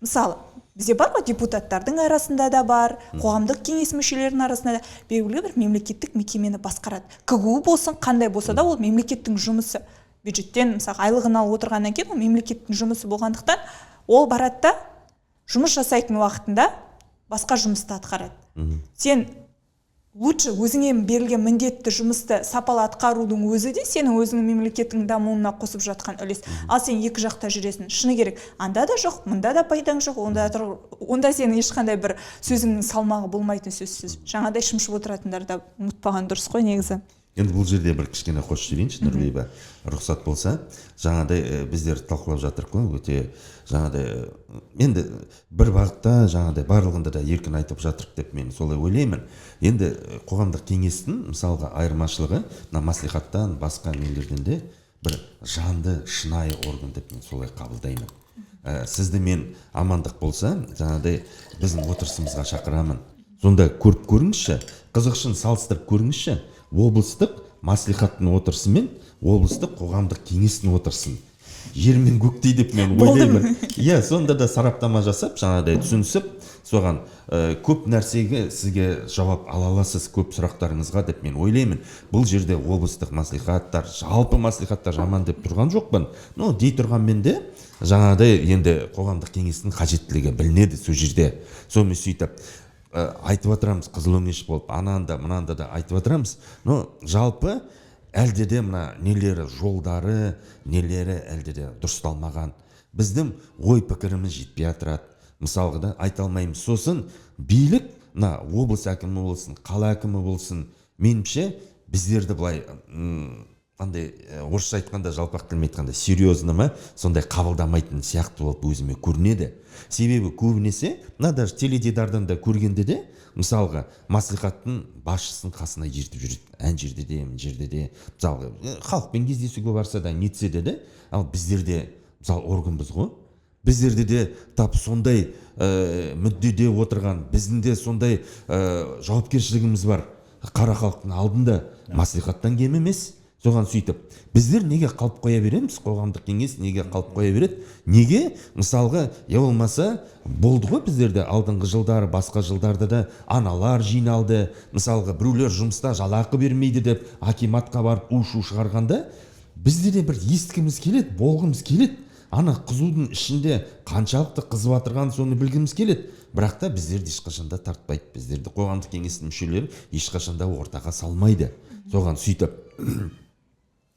мысалы бізде бар ғой, депутаттардың арасында да бар, қоғамдық кеңес мүшелерінің арасында да белгілі бір мемлекеттік мекемені басқарады. КГУ болсын, қандай болса да ол мемлекеттің жұмысы. Бюджеттен мысалы айлығын алып отырғаннан кейін ол мемлекеттің жұмысы болғандықтан ол барады да жұмыс жасайтын уақытында басқа жұмысты атқарады. Сен лучше өзіңе берілген міндетті жұмысты сапалы атқарудың өзі де сенің өзіңнің мемлекеттің дамуына қосып жатқан үлес. Ал сен екі жақта жүресің. Шыны керек, анда да жоқ, мында да пайдаң жоқ, онда сенің ешқандай бір сөзіңнің салмағы болмайтын сөзсіз. Жаңадай шымшып отыратындар да ұмытпаған дұрыс қой негізі. Енді бұл жерде бір кішкене қосып жіберейінші, Нұрбиба, рұқсат болса. Жаңадай біздер талқылап жатырық қой, өте жаңадай енді бір бағытта жаңадай барлығында да еркін айтып жатырық деп мен солай ойлаймын. Енді қоғамдық кеңестің мысалға айырмашылығы маслихаттан басқа нелерден де бір жанды, шынайы орган деп мен солай қабылдаймын. Сізді мен амандық болса, жаңадай біздің отырысымызға шақырамын. Сонда көріп көріңізші, қызықшын салыстырып көріңізші. Облыстық маслихаттың отырысы мен облыстық қоғамдық кеңестің отырысын жер мен көктей деп мен ойлаймын. Сонда да сараптама жасап, жаңағыдай түсінсіп, соған көп нәрсеге сізге жауап ала аласыз, көп сұрақтарыңызға деп мен ойлаймын. Бұл жерде облыстық маслихаттар, жалпы маслихаттар жаман деп тұрған жоқпын. Дей тұрған мен де жаңағыдай енді қоғамдық кеңестің қажеттілігі білінеді сол жерде. Сонымен сөйтіп айтып отырамыз, қызыл өңеш болып, ананда, мынанда да айтып отырамыз. Жалпы әлде де мына нелері, жолдары, нелері әлде де дұрысталмаған. Біздің ой пікіріміз жетпей отырады. Мысалға да айта алмаймыз. Сосын билік, мына облыс әкімі болсын, қала әкімі болсын, меніңше біздерді былай қандай орысша айтқанда, жалпақ тілмен айтқанда серьезно ма, сондай қабылдамайтын сияқты болып өзіме көрінеді. Себебі көбінесе, мына даже теледидардан да көргенде де, мысалға маслихаттың басшысын қасына ертіп жүреді. Ән жерде де, мына жерде де, мысалға халықпен кездесуге барса да, нетсе де, ал біздерде мысалы органбыз ғой. Біздерде де тап сондай мүддеде отырған, біздің де сондай жауапкершілігіміз бар. Қара халықтың алдында маслихаттан кем емес. соған сөйтіп біздер неге қалып қоя береміз, қоғамдық кеңес неге қалып қоя береді, неге мысалға я болмаса болды ғой біздерде алдыңғы жылдары басқа жылдарда да аналар жиналды, мысалға біреулер жұмыста жалақы бермейді деп акиматқа барып у-шу шығарғанда бізде де бір естігіміз келеді, болғымыз келеді, ана қызудың ішінде қаншалықты қызып жатырғанын соны білгіміз келеді, бірақ та біздерді ешқашанда тартпайды, біздерді қоғамдық кеңестің мүшелері ешқашанда ортаға салмайды. Соған сөйтіп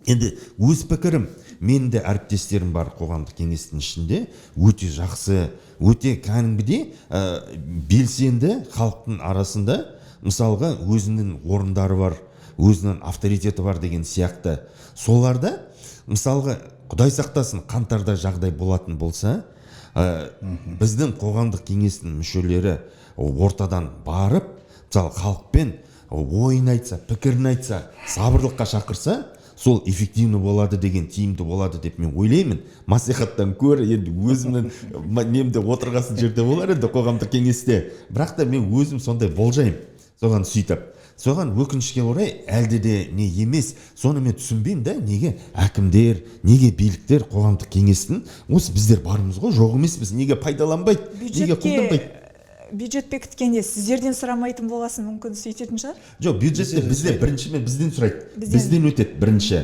енді өз пікірім, менің де әріптестерім бар қоғамдық кеңестің ішінде, өте жақсы, өте кәдімгідей белсенді халықтың арасында, мысалға өзінің орындары бар, өзінің авторитеті бар деген сияқты. Соларда мысалға Құдай сақтасын қаңтарда жағдай болатын болса, біздің қоғамдық кеңестің мүшелері ортадан барып, мысалы халықпен ойын айтса, пікірін айтса, сабырлыққа шақырса, сол эффективно болады деген, тиімді болады деп мен ойлаймын. Маслихаттан көрі енді өзімнің немде отырғасын жерде болар енді қоғамдық кеңесте, бірақ та мен өзім сондай болжаймын. Соған сөйтіп, соған өкінішке орай әлде де не емес, соны мен түсінбеймін да, неге әкімдер, неге биліктер қоғамдық кеңестің, осы біздер барымыз ғой, жоқ емеспіз, неге пайдаланбайды, неге қолданбайды? Бюджет бекіткенде сіздерден сұрамайтын болғасын, мүмкін сөйтетін шығар? Жоқ, бюджетте бізде біріншімен бізден сұрайды, бізден өтеді бірінші.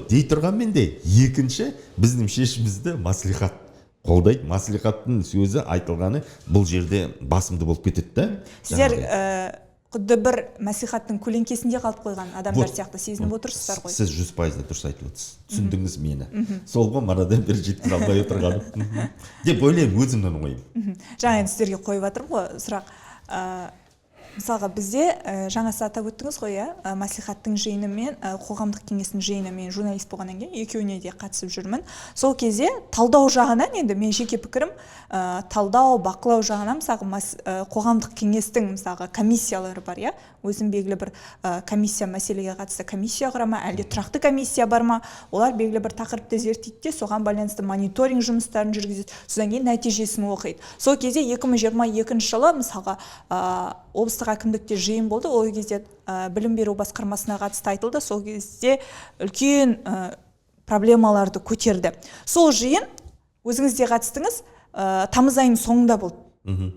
Дей тұрғанмен де екінші біздің шешімізді маслихат қолдайды. Маслихаттың сөзі айтылғаны бұл жерде басымды болып кетеді да. Сіздер құдды бір мәслихаттың көлеңкесінде қалып қойған адамдар сияқты сезініп отырсыздар ғой. Сіз 100% дұрыс айтып отырсыз. Түсіндіңіз мені. Сол ғой манадан бері жеткізе албай отырғаным деп ойлаймын, өзімнің ойым. Жаңа енді сіздерге қойып жатырмын ғой сұрақ. Мысалға бізде жаңа атап өттіңіз ғой, мәслихаттың жиыны мен қоғамдық кеңестің жиыны, мен журналист болғаннан кейін екеуіне де қатысып жүрмін. Сол кезде талдау жағынан, енді мен жеке пікірім, талдау, бақылау жағынан мысалға қоғамдық кеңестің мысалға комиссиялары бар, өзім белгілі бір комиссия мәселеге қатысты комиссия құрама, әлде тұрақты комиссия бар ма, олар белгілі бір тақырыпты зерттейді де, соған байланысты мониторинг жұмыстарын жүргізеді, содан кейін нәтижесін оқиды. Сол кезде 2022 жылы мысалға облыстық әкімдікте жиын болды, ол кезде білім беру басқармасына қатысты айтылды, сол кезде үлкен проблемаларды көтерді. Сол жиын өзіңіз де қатыстыңыз, тамыз айының соңында болды.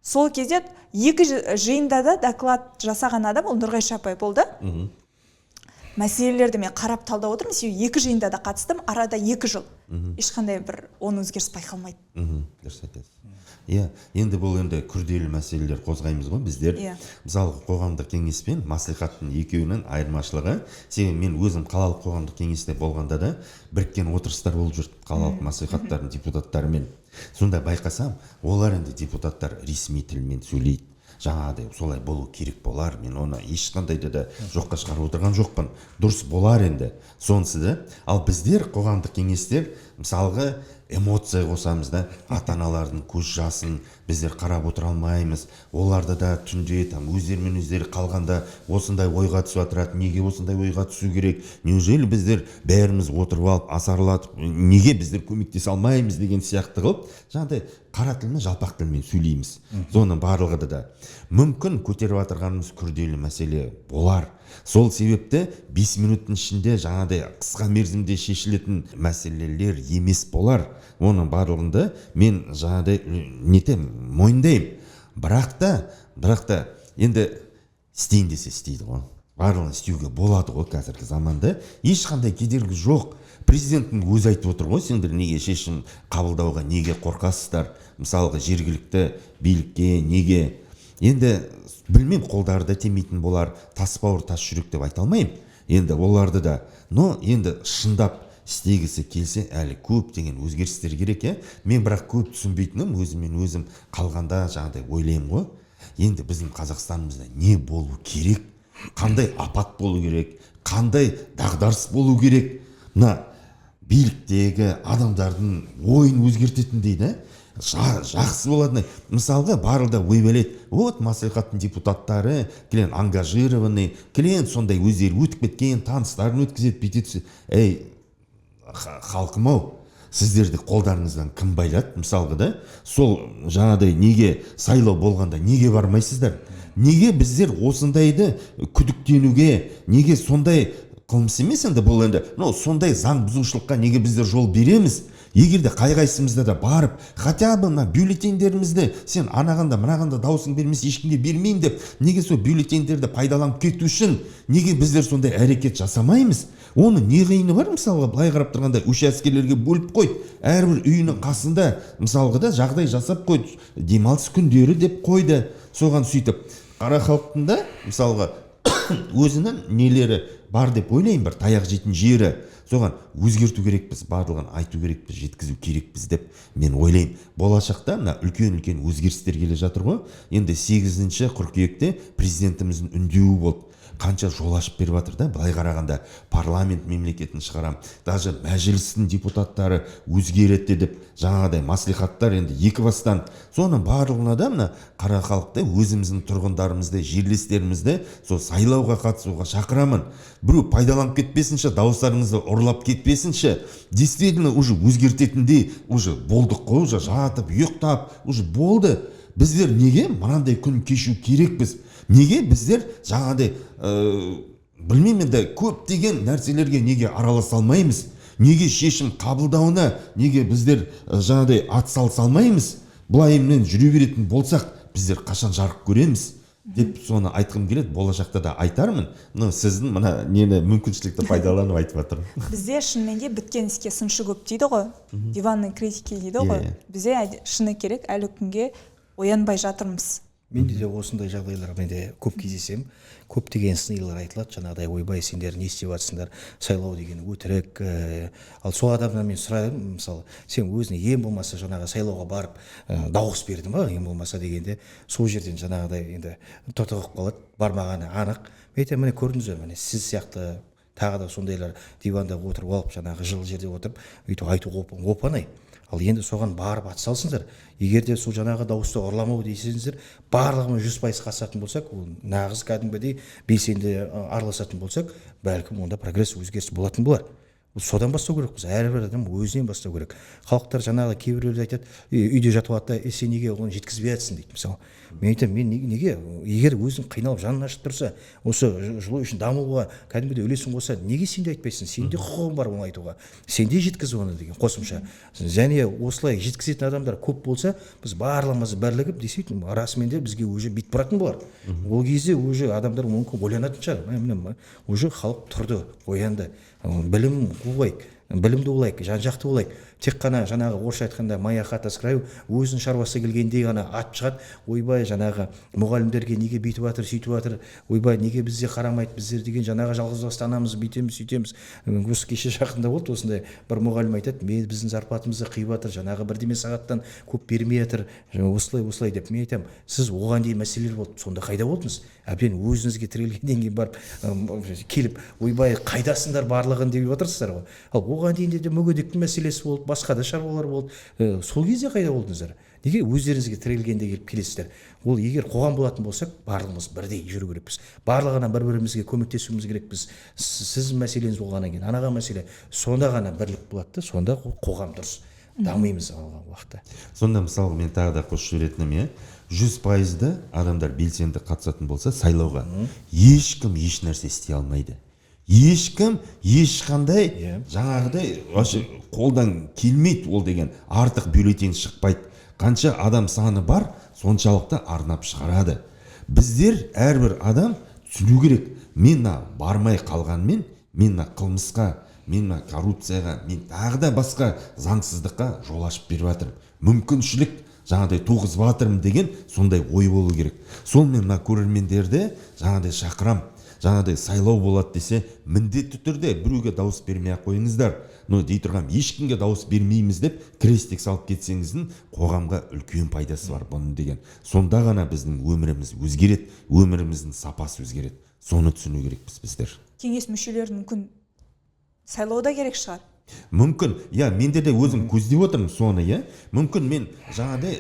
Сол кезде екі жиында да доклад жасаған адам, ол Нұрғайша апай болды. Мәселелерді мен қарап талдап отырмын, екі жиында да қатыстым, арада 2 жыл. Ешқандай бір оны өзгеріс байқалмайды. Дұрыс айтасыз. Енді бұл енді күрделі мәселелер қозғаймыз ғой біздер. Мысалы қоғамдық кеңес пен маслихаттың екеуінің айырмашылығы, себебі мен өзім қалалық қоғамдық кеңесте болғанда да біріккен отырыстар болып жүрді қалалық маслихаттардың депутаттарымен. Сонда байқасам, олар енді депутаттар ресми тілмен сөйлейді. Жаңағыдай солай болу керек болар, мен оны ешқандай да жоққа шығарып отырған жоқпын. Дұрыс болар енді сонысы да. Ал біздер қоғамдық кеңестер мысалға эмоция қосамыз да, ата-аналардың көз жасын біздер қарап отыра алмаймыз. Оларды да түнде өздерімен өздері қалғанда осындай ойға түсіп отырады, неге осындай ойға түсу керек? Неужели біздер бәріміз отырып алып асарлатып, неге біздер көмектесе алмаймыз деген сияқты қылып, жаңағыдай қара тілмен, жалпақ тілмен сөйлейміз. Соның барлығы да мүмкін көтеріп отырғанымыз күрделі мәселе болар. Сол себепті 5 минуттың ішінде жаңағыдай қысқа мерзімде шешілетін мәселелер емес болар. Оның барлығында мен жаңағыдай мойындаймын. Бірақ та енді істейін десе істейді ғой. Барлығын істеуге болады ғой қазіргі заманда. Ешқандай кедергі жоқ. Президенттің өзі айтып отыр ғой, сендер неге шешім қабылдауға неге қорқасыздар? Мысалға жергілікті билікке неге? Енді білмеймін, қолдары да темейтін болар, тас бауыр тас жүрек деп айта алмаймын. Енді оларды да, но енді шындап істегісі келсе әлі көптеген өзгерістер керек. Мен бірақ көп түсінбейтінім, өзіммен өзім қалғанда жаңағыдай ойлаймын ғой. Енді біздің Қазақстанымызда не болу керек? Қандай апат болу керек? Қандай дағдарыс болу керек? Мына биліктегі адамдардың ойын өзгертетін дейді, жақсы болады. Мысалға барылда ойбелет, вот маслихаттың депутаттары келен ангажированный, келен сондай өздері өтіп кеткен, таныстарын өткізеді, бүйтеді. Халқым-ау, сіздерді қолдарыңыздан кім байлады? Мысалға да, сол жаңағыдай неге сайлау болғанда неге бармайсыздар? Неге біздер осындайды күдіктенуге, неге сондай қылмыс емес енді бұл енді сондай заң бұзушылыққа неге біздер жол береміз? Егерде қай-қайсымызда да барып, хотя бы мына бюллетендерімізді сен анағанда мынағанда дауысын бермес ешкімге бермеймін деп, неге сол бюллетендерді пайдаланып кету үшін неге біздер сондай әрекет жасамаймыз? Оны не қиыны бар? Мысалға былай қарап тұрғанда учаскелерге бөліп қойды, әрбір үйінің қасында мысалға да жағдай жасап қойды, демалыс күндері деп қойды. Соған сөйтіп қара халықтың да мысалға өзінің нелері бар деп ойлаймын, бір таяқ жейтін жері. Соған өзгерту керекпіз, барлығын айту керекпіз, жеткізу керекпіз деп мен ойлаймын. Болашақта мына үлкен өзгерістер келе жатыр ғой. Енді 8 қыркүйекте президентіміздің үндеуі болды. Қанша жол ашып беріп жатыр да, былай қарағанда парламент мемлекетін шығарам, даже мәжілістің депутаттары өзгереді деп, жаңағыдай маслихаттар енді екі бастан. Соның барлығына да мына қара халықты, өзіміздің тұрғындарымызды, жерлестерімізді сол сайлауға қатысуға шақырамын. Біреу пайдаланып кетпесінші, дауыстарыңызды ұрлап кетпесінші. Действительно уже өзгертетіндей уже болдық қой, уже жатып, ұйықтап, уже болды. Біздер неге мынандай күн кешу керекпіз? Неге біздер жаңағыдай білмеймін енді көптеген нәрселерге неге араласа алмаймыз? Неге шешім қабылдауына неге біздер жаңағыдай атсалыса алмаймыз? Бұлаймен жүре беретін болсақ, біздер қашан жарық көреміз деп соны айтқым келеді. Болашақта да айтармын. Сіздің мына нені мүмкіншілікті пайдаланып айтып жатырмын. Бізде шынымен де біткен іске сыншы көп дейді ғой. Диванның критики дейді ғой. Бізде шыны керек әлі күнге оянбай жатырмыз. Менде де осындай жағдайлар менде көп кездесем, көптеген сыйлар айтылады. Жаңағыдай ойбай сендер не істеп жатсыңдар, сайлау деген өтірік. Ал сол адамнан мен сұраймын, мысалы, сен өзіне ең болмаса жаңағы сайлауға барып дауыс бердің ба, ең болмаса дегенде, сол жерден жаңағыдай енді тотығып қалады, бармағаны анық. Мен айтамын, міне көрдіңіз бе, міне сіз сияқты тағы да сондайлар диванда отырып алып, жаңағы жылы жерде отырып, өйтіп айтуға оп-оңай. Ал енді соған барып атсалсыңдар. Егер де сол жаңағы дауысты ұрламау дейсеңіздер, барлығымыз 100% қатысатын болсақ, ол нағыз кәдімгідей белсенді араласатын болсақ, бәлкім онда прогресс өзгеріс болатын болар. Содан бастау керекпіз. Әрбір адам өзінен бастау керек. Халықтар жаңағы кейбіреулер айтады, үйде жатып алады да, сен неге оны жеткізбей жатсың дейді. Мысалы, мен айтамын, мен неге, егер өзің қиналып жаның ашып тұрса, осы жылу үшін дамуға кәдімгідей үлесін қоса, неге сен де айтпайсың? Сенде құқығың бар оны айтуға. Сен де жеткіз оны деген қосымша. Және осылай жеткізетін адамдар көп болса, біз барлығымыз бірлігіп, действительно, расымен де бізге уже бит бұратын болар. Ол кезде уже адамдар мүмкін ойланатын шығар. Уже халық тұрды, оянды. Білім болайық, білімді болайық, жан-жақты болайық. Тек қана жаңағы орысша айтқанда мая хата с краю, өзінің шаруасы келгенде ғана ат шығады. Ойбай жаңағы мұғалімдерге неге бүйтіп жатыр, сөйтіп жатыр. Ойбай неге бізде қарамайды, біздер деген жаңағы жалғызбасты анамыз бүйтеміз, сөйтеміз. Осы кеше жақында болды, осындай бір мұғалім айтады, біздің зарплатамызды қиып жатыр, жаңағы бірдеме сағаттан көп бермей жатыр, осылай деп. Мен айтамын, сіз оған дейін мәселелер болды, сонда қайда болдыңыз? Әбден өзіңізге тірелгеннен кейін барып келіп, ойбай қайдасыңдар барлығын деп отырсыздар ғой. Ал оған дейін де мүгедектің мәселесі болды, басқа да шаруалар болды. Сол кезде қайда болдыңыздар? Неге өздеріңізге тірелгенде келіп келесіздер? Ол егер қоғам болатын болсақ, барлығымыз бірдей жүру керекпіз. Барлығына бір-бірімізге көмектесуіміз керекпіз. Сіздің мәселеңіз болғаннан кейін, анаға мәселе, сонда ғана бірлік болады, сонда қоғам дұрыс дамимыз алған уақытта. Сонда мысалы мен тағы да қосып жіберетінім, 100% адамдар белсенді қатысатын болса сайлауға, ешкім еш нәрсе істей алмайды. Ешкім ешқандай жаңағыдай қолдан келмейді ол деген артық бюллетень шықпайды. Қанша адам саны бар, соншалықты арнап шығарады. Біздер әрбір адам түсіну керек, мен бармай қалғанмен, мен қылмысқа, мен коррупцияға, мен тағы да басқа заңсыздыққа жол ашып беріп жатырмын. Мүмкіншілік жаңағыдай туғызып жатырмын деген сондай ой болу керек. Сол мен көрермендерді жаңағыдай шақырам. Жаңағыдай сайлау болады десе, міндетті түрде біреуге дауыс бермей ақ қойыңыздар. Дей тұрғам, ешкімге дауыс бермейміз деп крестик салып кетсеңіздің қоғамға үлкен пайдасы бар бұның деген. Сонда ғана біздің өміріміз өзгереді, өміріміздің сапасы өзгереді. Соны түсіну керекпіз біздер. Кеңес мүшелері мүмкін сайлауда керек шығар. Мүмкін, менде де өзім көздеп отырмын соны, мүмкін мен жаңағыдай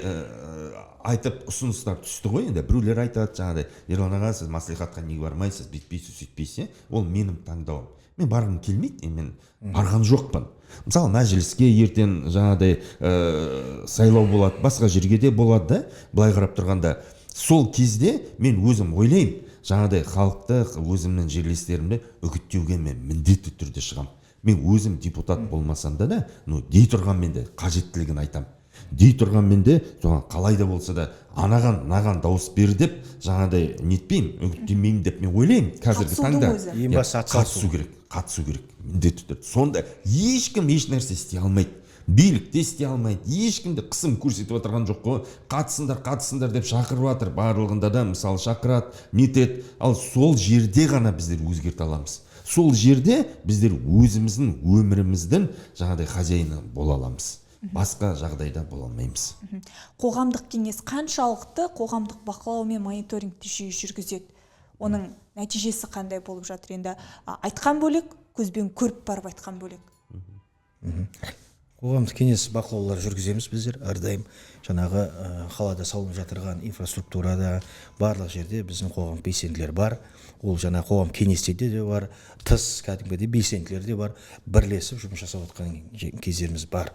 айтып ұсыныстар түсті ғой, енді біреулер айтады жаңағыдай, Ерлан аға, сіз маслихатқа неге бармайсыз, бүйтпейсіз, сөйтпейсіз, ол менің таңдауым. Мен барғым келмейді, мен барған жоқпын. Мысалы, мәжіліске ертең жаңағыдай сайлау болады, басқа жерге де болады да, былай қарап тұрғанда, сол кезде мен өзім ойлаймын, жаңағыдай халықты өзімнің жерлестерімді үгіттеуге мен міндетті түрде шығам. Мен өзім депутат болмасам да, дей тұрғанмен де қажеттілігін айтам. Дей тұрғанмен де соған қалай да болса да анаған дауыс бер деп жаңағыдай нетпеймін, үгіттемеймін деп мен ойлаймын. Қазіргі таңда қатысу керек, міндетті түрде. Сонда ешкім еш нәрсе істей алмайды. Билік те істей алмайды, ешкімде қысым көрсетіп отырған жоқ қой. Қатысыңдар деп шақырып жатыр. Барлығында да мысалы шақырады, нетеді. Ал сол жерде ғана біздер өзгерте аламыз. Сол жерде біздер өзіміздің өміріміздің жаңағыдай хозяйны бола аламыз. Басқа жағдайда бола алмаймыз. Қоғамдық кеңес қаншалықты қоғамдық бақылау мен мониторингті жиі жүргізеді? Оның нәтижесі қандай болып жатыр? Енді айтқан бөлек, көзбен көріп барып айтқан бөлек. Қоғамдық кеңес бақылаулар жүргіземіз біздер әрдайым. Жаңағы қалада салынып жатырған инфраструктурада барлық жерде біздің қоғам белсенділер бар. Ол жаңа қоғам кеңестерде де бар, тыс кәдімгідей белсенділер де бар. Бірлесіп жұмыс жасап жатқан кездеріміз бар.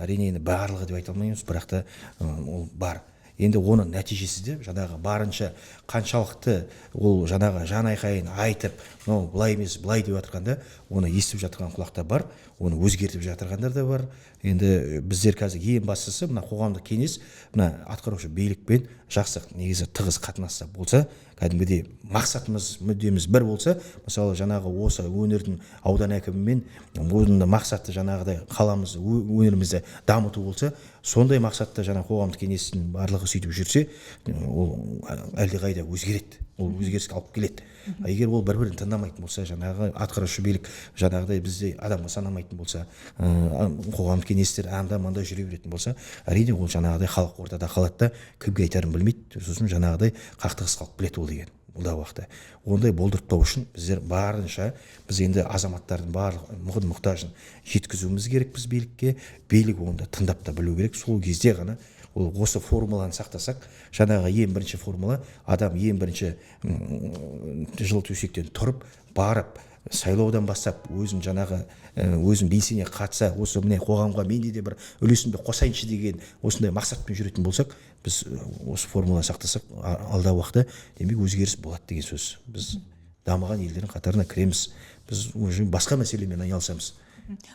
Әрине енді барлығы деп айта алмаймыз, бірақ та ол бар. Енді оның нәтижесі де жаңағы барынша қаншалықты ол жаңағы жан айқайын айтып, былай емес, былай деп жатырғанда, оны естіп жатырған құлақта бар, оны өзгертіп жатырғандар да бар. Енді біздер қазір ең бастысы мына қоғамдық кеңес мына атқарушы билікпен жақсы негізі тығыз қатынаста болса, кәдімгідей мақсатымыз, мүддеміз бір болса, мысалы жаңағы осы өңірдің аудан әкімімен өзінің мақсатты жаңағыдай қаламызды, өңірімізді дамыту болса, сондай мақсатта жаңа қоғамдық кеңестің барлығы сөйтіп жүрсе, ол әлдеқайда өзгереді. Ол өзгеріске алып келеді. Егер ол бір-бірін тыңдамайтын болса, жаңағы атқарушы билік жаңағыдай бізде адамға санамайтын болса, қоғамдық кеңестер анда-мында жүре беретін болса, әрине ол жаңағыдай халық ортада қалады да, кімге айтарын білмейді, сосын жаңағыдай қақтығыс қалып келеді ол деген. Алдағы уақытта ондай болдыртпау үшін біздер барынша біз енді азаматтардың барлық мұқтажын жеткізуіміз керек біз билікке, билік онда тыңдап та білу керек. Сол кезде ғана ол осы формуланы сақтасақ, жаңағы ең бірінші формула адам ең бірінші жылы төсектен тұрып барып сайлаудан бастап өзін жаңағы өзін белсене қатыса, осы міне қоғамға менде де бір үлесімді қосайыншы деген осындай мақсатпен жүретін болсақ, біз осы формуланы сақтасақ, алдағы уақытта демек өзгеріс болады деген сөз. Біз дамыған елдердің қатарына кіреміз. Біз уже басқа мәселемен айналысамыз.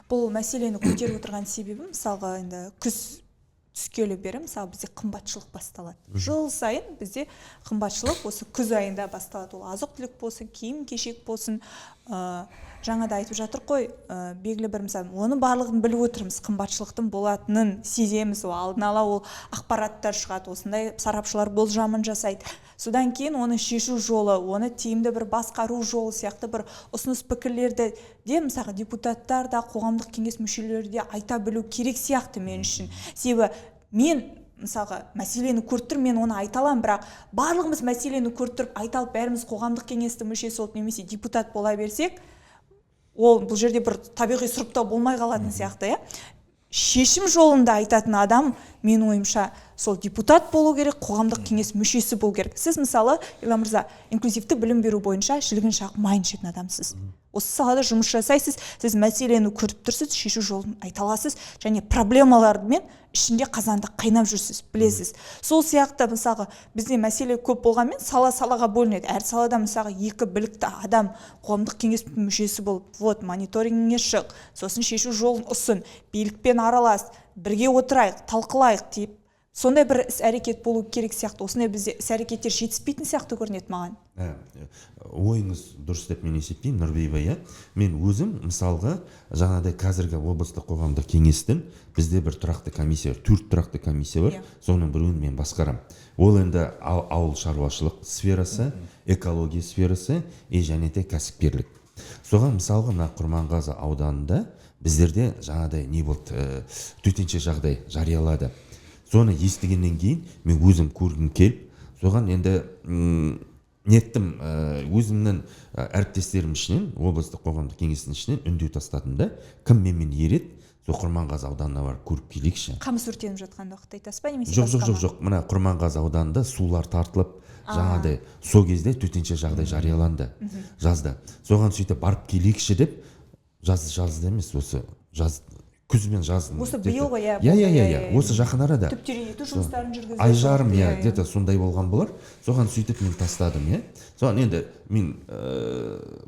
Бұл мәселені көтеріп отырған себебі, мысалға енді күз түскелі бері мысалы бізде қымбатшылық басталады. Жыл сайын бізде қымбатшылық осы күз айында басталады. Ол азық-түлік болсын, киім-кешек болсын, жаңада айтып жатыр қой, белгілі бір мысалы, оны барлығын біліп отырмыз, қымбатшылықтың болатынын сеземіз, алдын ала ол ақпараттар шығады, осындай сарапшылар болжамын жасайды. Содан кейін оны шешу жолы, оны тиімді бір басқару жолы сияқты бір ұсыныс пікірлерді де мысалы депутаттар да қоғамдық кеңес мүшелері де айта білу керек сияқты мен үшін. Себебі мен мысалға мәселені көріп тұр, мен оны айта аламын, бірақ барлығымыз мәселені көріп тұрып айта алып бәріміз қоғамдық кеңестің мүшесі болып немесе депутат бола берсек, ол бұл жерде бір табиғи сұрыптау болмай қалатын сияқты, шешім жолында айтатын адам, мен ойымша, сол депутат болу керек, қоғамдық кеңес мүшесі болу керек. Сіз мысалы, Ерлан мырза, инклюзивті білім беру бойынша шілігін шағып шетін адамсыз. Осы салада жұмыс жасайсыз, сіз мәселені көріп тұрсыз, шешу жолын айта аласыз, және проблемалармен ішінде қазанда қайнап жүрсіз, білесіз. Сол сияқты мысалға бізде мәселе көп болғанмен сала-салаға бөлінеді. Әр салада мысалға екі білікті адам қоғамдық кеңес мүшесі болып, вот мониторингіне шық, сосын шешу жолын ұсын, билікпен аралас, бірге отырайық, талқылайық deyip, сондай бір іс-әрекет болу керек сияқты. Осындай бізде іс-әрекеттер жетіспейтін сияқты көрінеді маған. Ойыңыз дұрыс деп мен есептеймін, Нұрбейба. Мен өзім мысалға жаңағыдай қазіргі облыстық қоғамдық кеңестің бізде бір тұрақты комиссия, 4 тұрақты комиссия бар, соның біреуін мен басқарам. Ол енді ауыл шаруашылық сферасы, экология сферасы, және де кәсіпкерлік. Соған мысалға мына Құрманғазы ауданында біздерде жаңағыдай не болды, төтенше жағдай жариялады. Соны естігеннен кейін мен өзім көргім келіп, соған енді неттім, өзімнің әріптестерім ішінен, облыстық қоғамдық кеңестің ішінен үндеу тастадым да, кім менімен ереді, сол Құрманғазы ауданына барып көріп келейікші. Қамыс өртеніп жатқан уақытта айтасыз ба немесе Жоқ. Мына Құрманғазы ауданында сулар тартылып, жаңағыдай сол кезде төтенше жағдай жарияланды, жазда. Соған сөйтіп барып келейікші деп, жазды емес, осы күз бен жаздың Осы биыл ғой, иә осы жақын арада түп тереңдету жұмыстарын жүргізді. ай жарым где-то сондай болған болар. Соған сөйтіп мен тастадым соған енді мен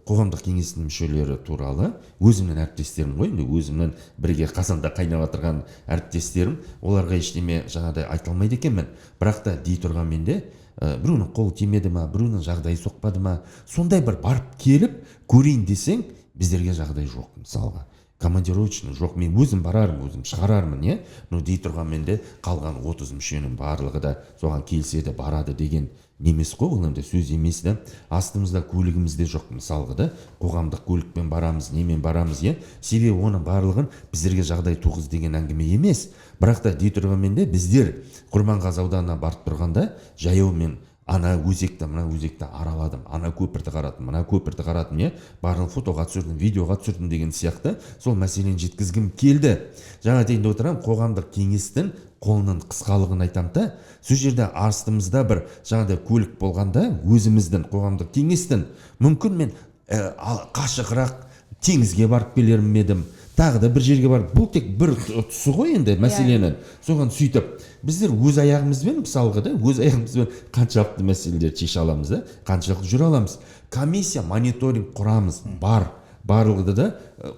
қоғамдық кеңестің мүшелері туралы өзімнің әріптестерім ғой, енді өзімнің бірге қазанда қайнап отырған әріптестерім, оларға ештеме жаңағыдай айта алмайды екенмін. Бірақ та дей тұрған менде біреуінің қолы тимеді ма, біреуінің жағдайы соқпады ма, сондай бір барып келіп көрейін десең, біздерге жағдай жоқ. Мысалға командировочный жоқ, мен өзім барармын, өзім шығарармын, но дей тұрған менде қалған 30 мүшенің барлығы да соған келсе де барады деген немес қой, ол енді сөз емес да. Астымызда көлігіміз де жоқ, мысалға да қоғамдық көлікпен барамыз, немен барамыз, себебі оның барлығын біздерге жағдай туғыз деген әңгіме емес. Бірақ та дей тұрған менде біздер Құрманғазы ауданына барып тұрғанда жаяумен ана өзекті, мына өзекті араладым, ана көпірді қарадым, мына көпірді қарадым, барлығын фотоға түсірдім, видеоға түсірдім деген сияқты сол мәселені жеткізгім келді. Жаңа дейін отырам, қоғамдық кеңестің қолының қысқалығын айтам да, сол жерде астымызда бір жаңағыдай көлік болғанда өзіміздің қоғамдық кеңестің мүмкін мен қашығырақ теңізге барып келер едім, тағы да бір жерге барып, бұл тек бір тұсы ғой енді мәселенің. Соған сөйтіп біздер өз аяғымызбен, мысалға да, өз аяғымызбен қаншалықты мәселелерді шеше аламыз да, қаншалықты жүре аламыз. Комиссия, мониторинг құрамыз бар. Барлығы да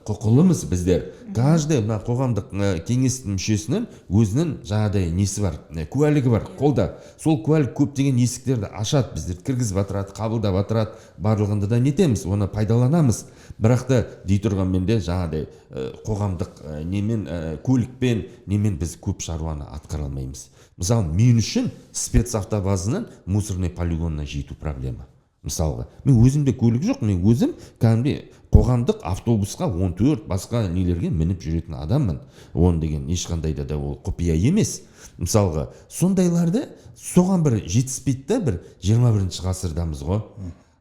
құқылымыз біздер. Каждый қоғамдық кеңестің мүшесінің өзінің жаңағыдай несі бар, куәлігі бар қолда. Сол куәлік көптеген есіктерді ашады, біздер кіргізіп отырады, қабылдап отырады, барлығында да нетеміз, оны пайдаланамыз. Бірақ та дей тұрған менде жаңағыдай қоғамдық немен көлікпен немен біз көп шаруаны атқара алмаймыз. Мысалы, мен үшін спецавтобазының мусорный полигонына жету проблема. Мысалға, мен өзімде көлік жоқ, мен өзім кәдімгідей қоғамдық автобусқа 14 басқа нелерге мініп жүретін адаммын. Оны деген ешқандай да ол құпия емес. Мысалға, сондайларды соған бір жетіспейді, бір 21 ғасырдамыз ғой.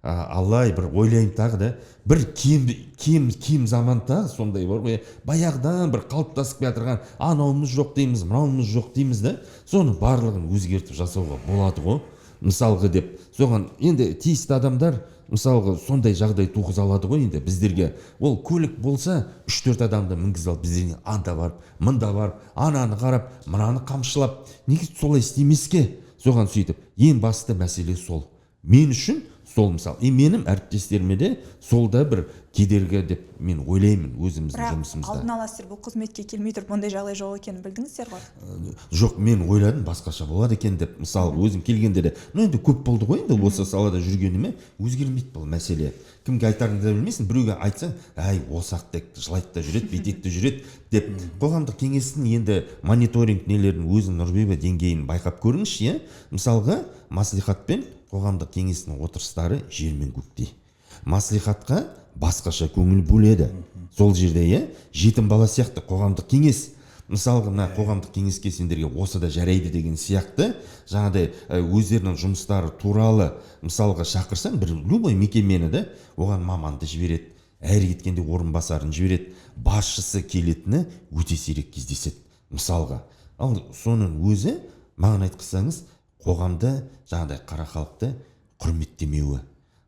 Аллай, бір ойлайын тағы да, бір кем заманда сондай бар ғой, баяғыдан бір қалыптасып келатырған анауымыз жоқ дейміз, мынауымыз жоқ дейміз да, соны барлығын өзгертіп жасауға болады ғой. Мысалғы деп, соған енді тиісті адамдар мысалғы сондай жағдай туғыза алады ғой, енді біздерге. Ол көлік болса 3-4 адамды мінгізіп алып, біздерге анда барып, мында барып, ананы қарап, мынаны қамшылап, неге солай істемеске? Соған сөйтіп, ең басты мәселе сол. Мен үшін сол мысал. Менің әріптестеріме де сол да бір кедергі деп мен ойлаймын өзіміздің жұмысымызда. Бірақ алдын ала сіздер бұл қызметке келмей тұрып ондай жағдай жоқ екенін білдіңіздер ғой? Жоқ, мен ойладым басқаша болады екен деп. Мысалы, өзім келгенде де, енді көп болды ғой, енді осы салада жүргеніме өзгермейді бұл мәселе. Кімге айтарыңды да білмейсің, біреуге айтсаң, әй, осақ тек жылайды да жүреді, бетекті жүреді деп. Қоғамдық кеңестің енді мониторинг нелерін өзінің Нұрбеба деңгейін байқап көріңізші, мысалға, маслихатпен қоғамдық кеңестің отырыстары жер мен көктей. Маслихатқа басқаша көңіл бөледі. Сол жерде жетім бала сияқты қоғамдық кеңес. Мысалға, мына қоғамдық кеңеске сендерге осы да жарайды деген сияқты, жаңағыдай өздерінің жұмыстары туралы мысалға шақырсаң, бір любой мекемені де оған маманды жібереді, әрі кеткенде орынбасарын жібереді, басшысы келетіні өте сирек кездеседі. Мысалға, ал соның өзі маған айтқызсаңыз, қоғамда жаңағыдай қара халықты құрметтемеуі,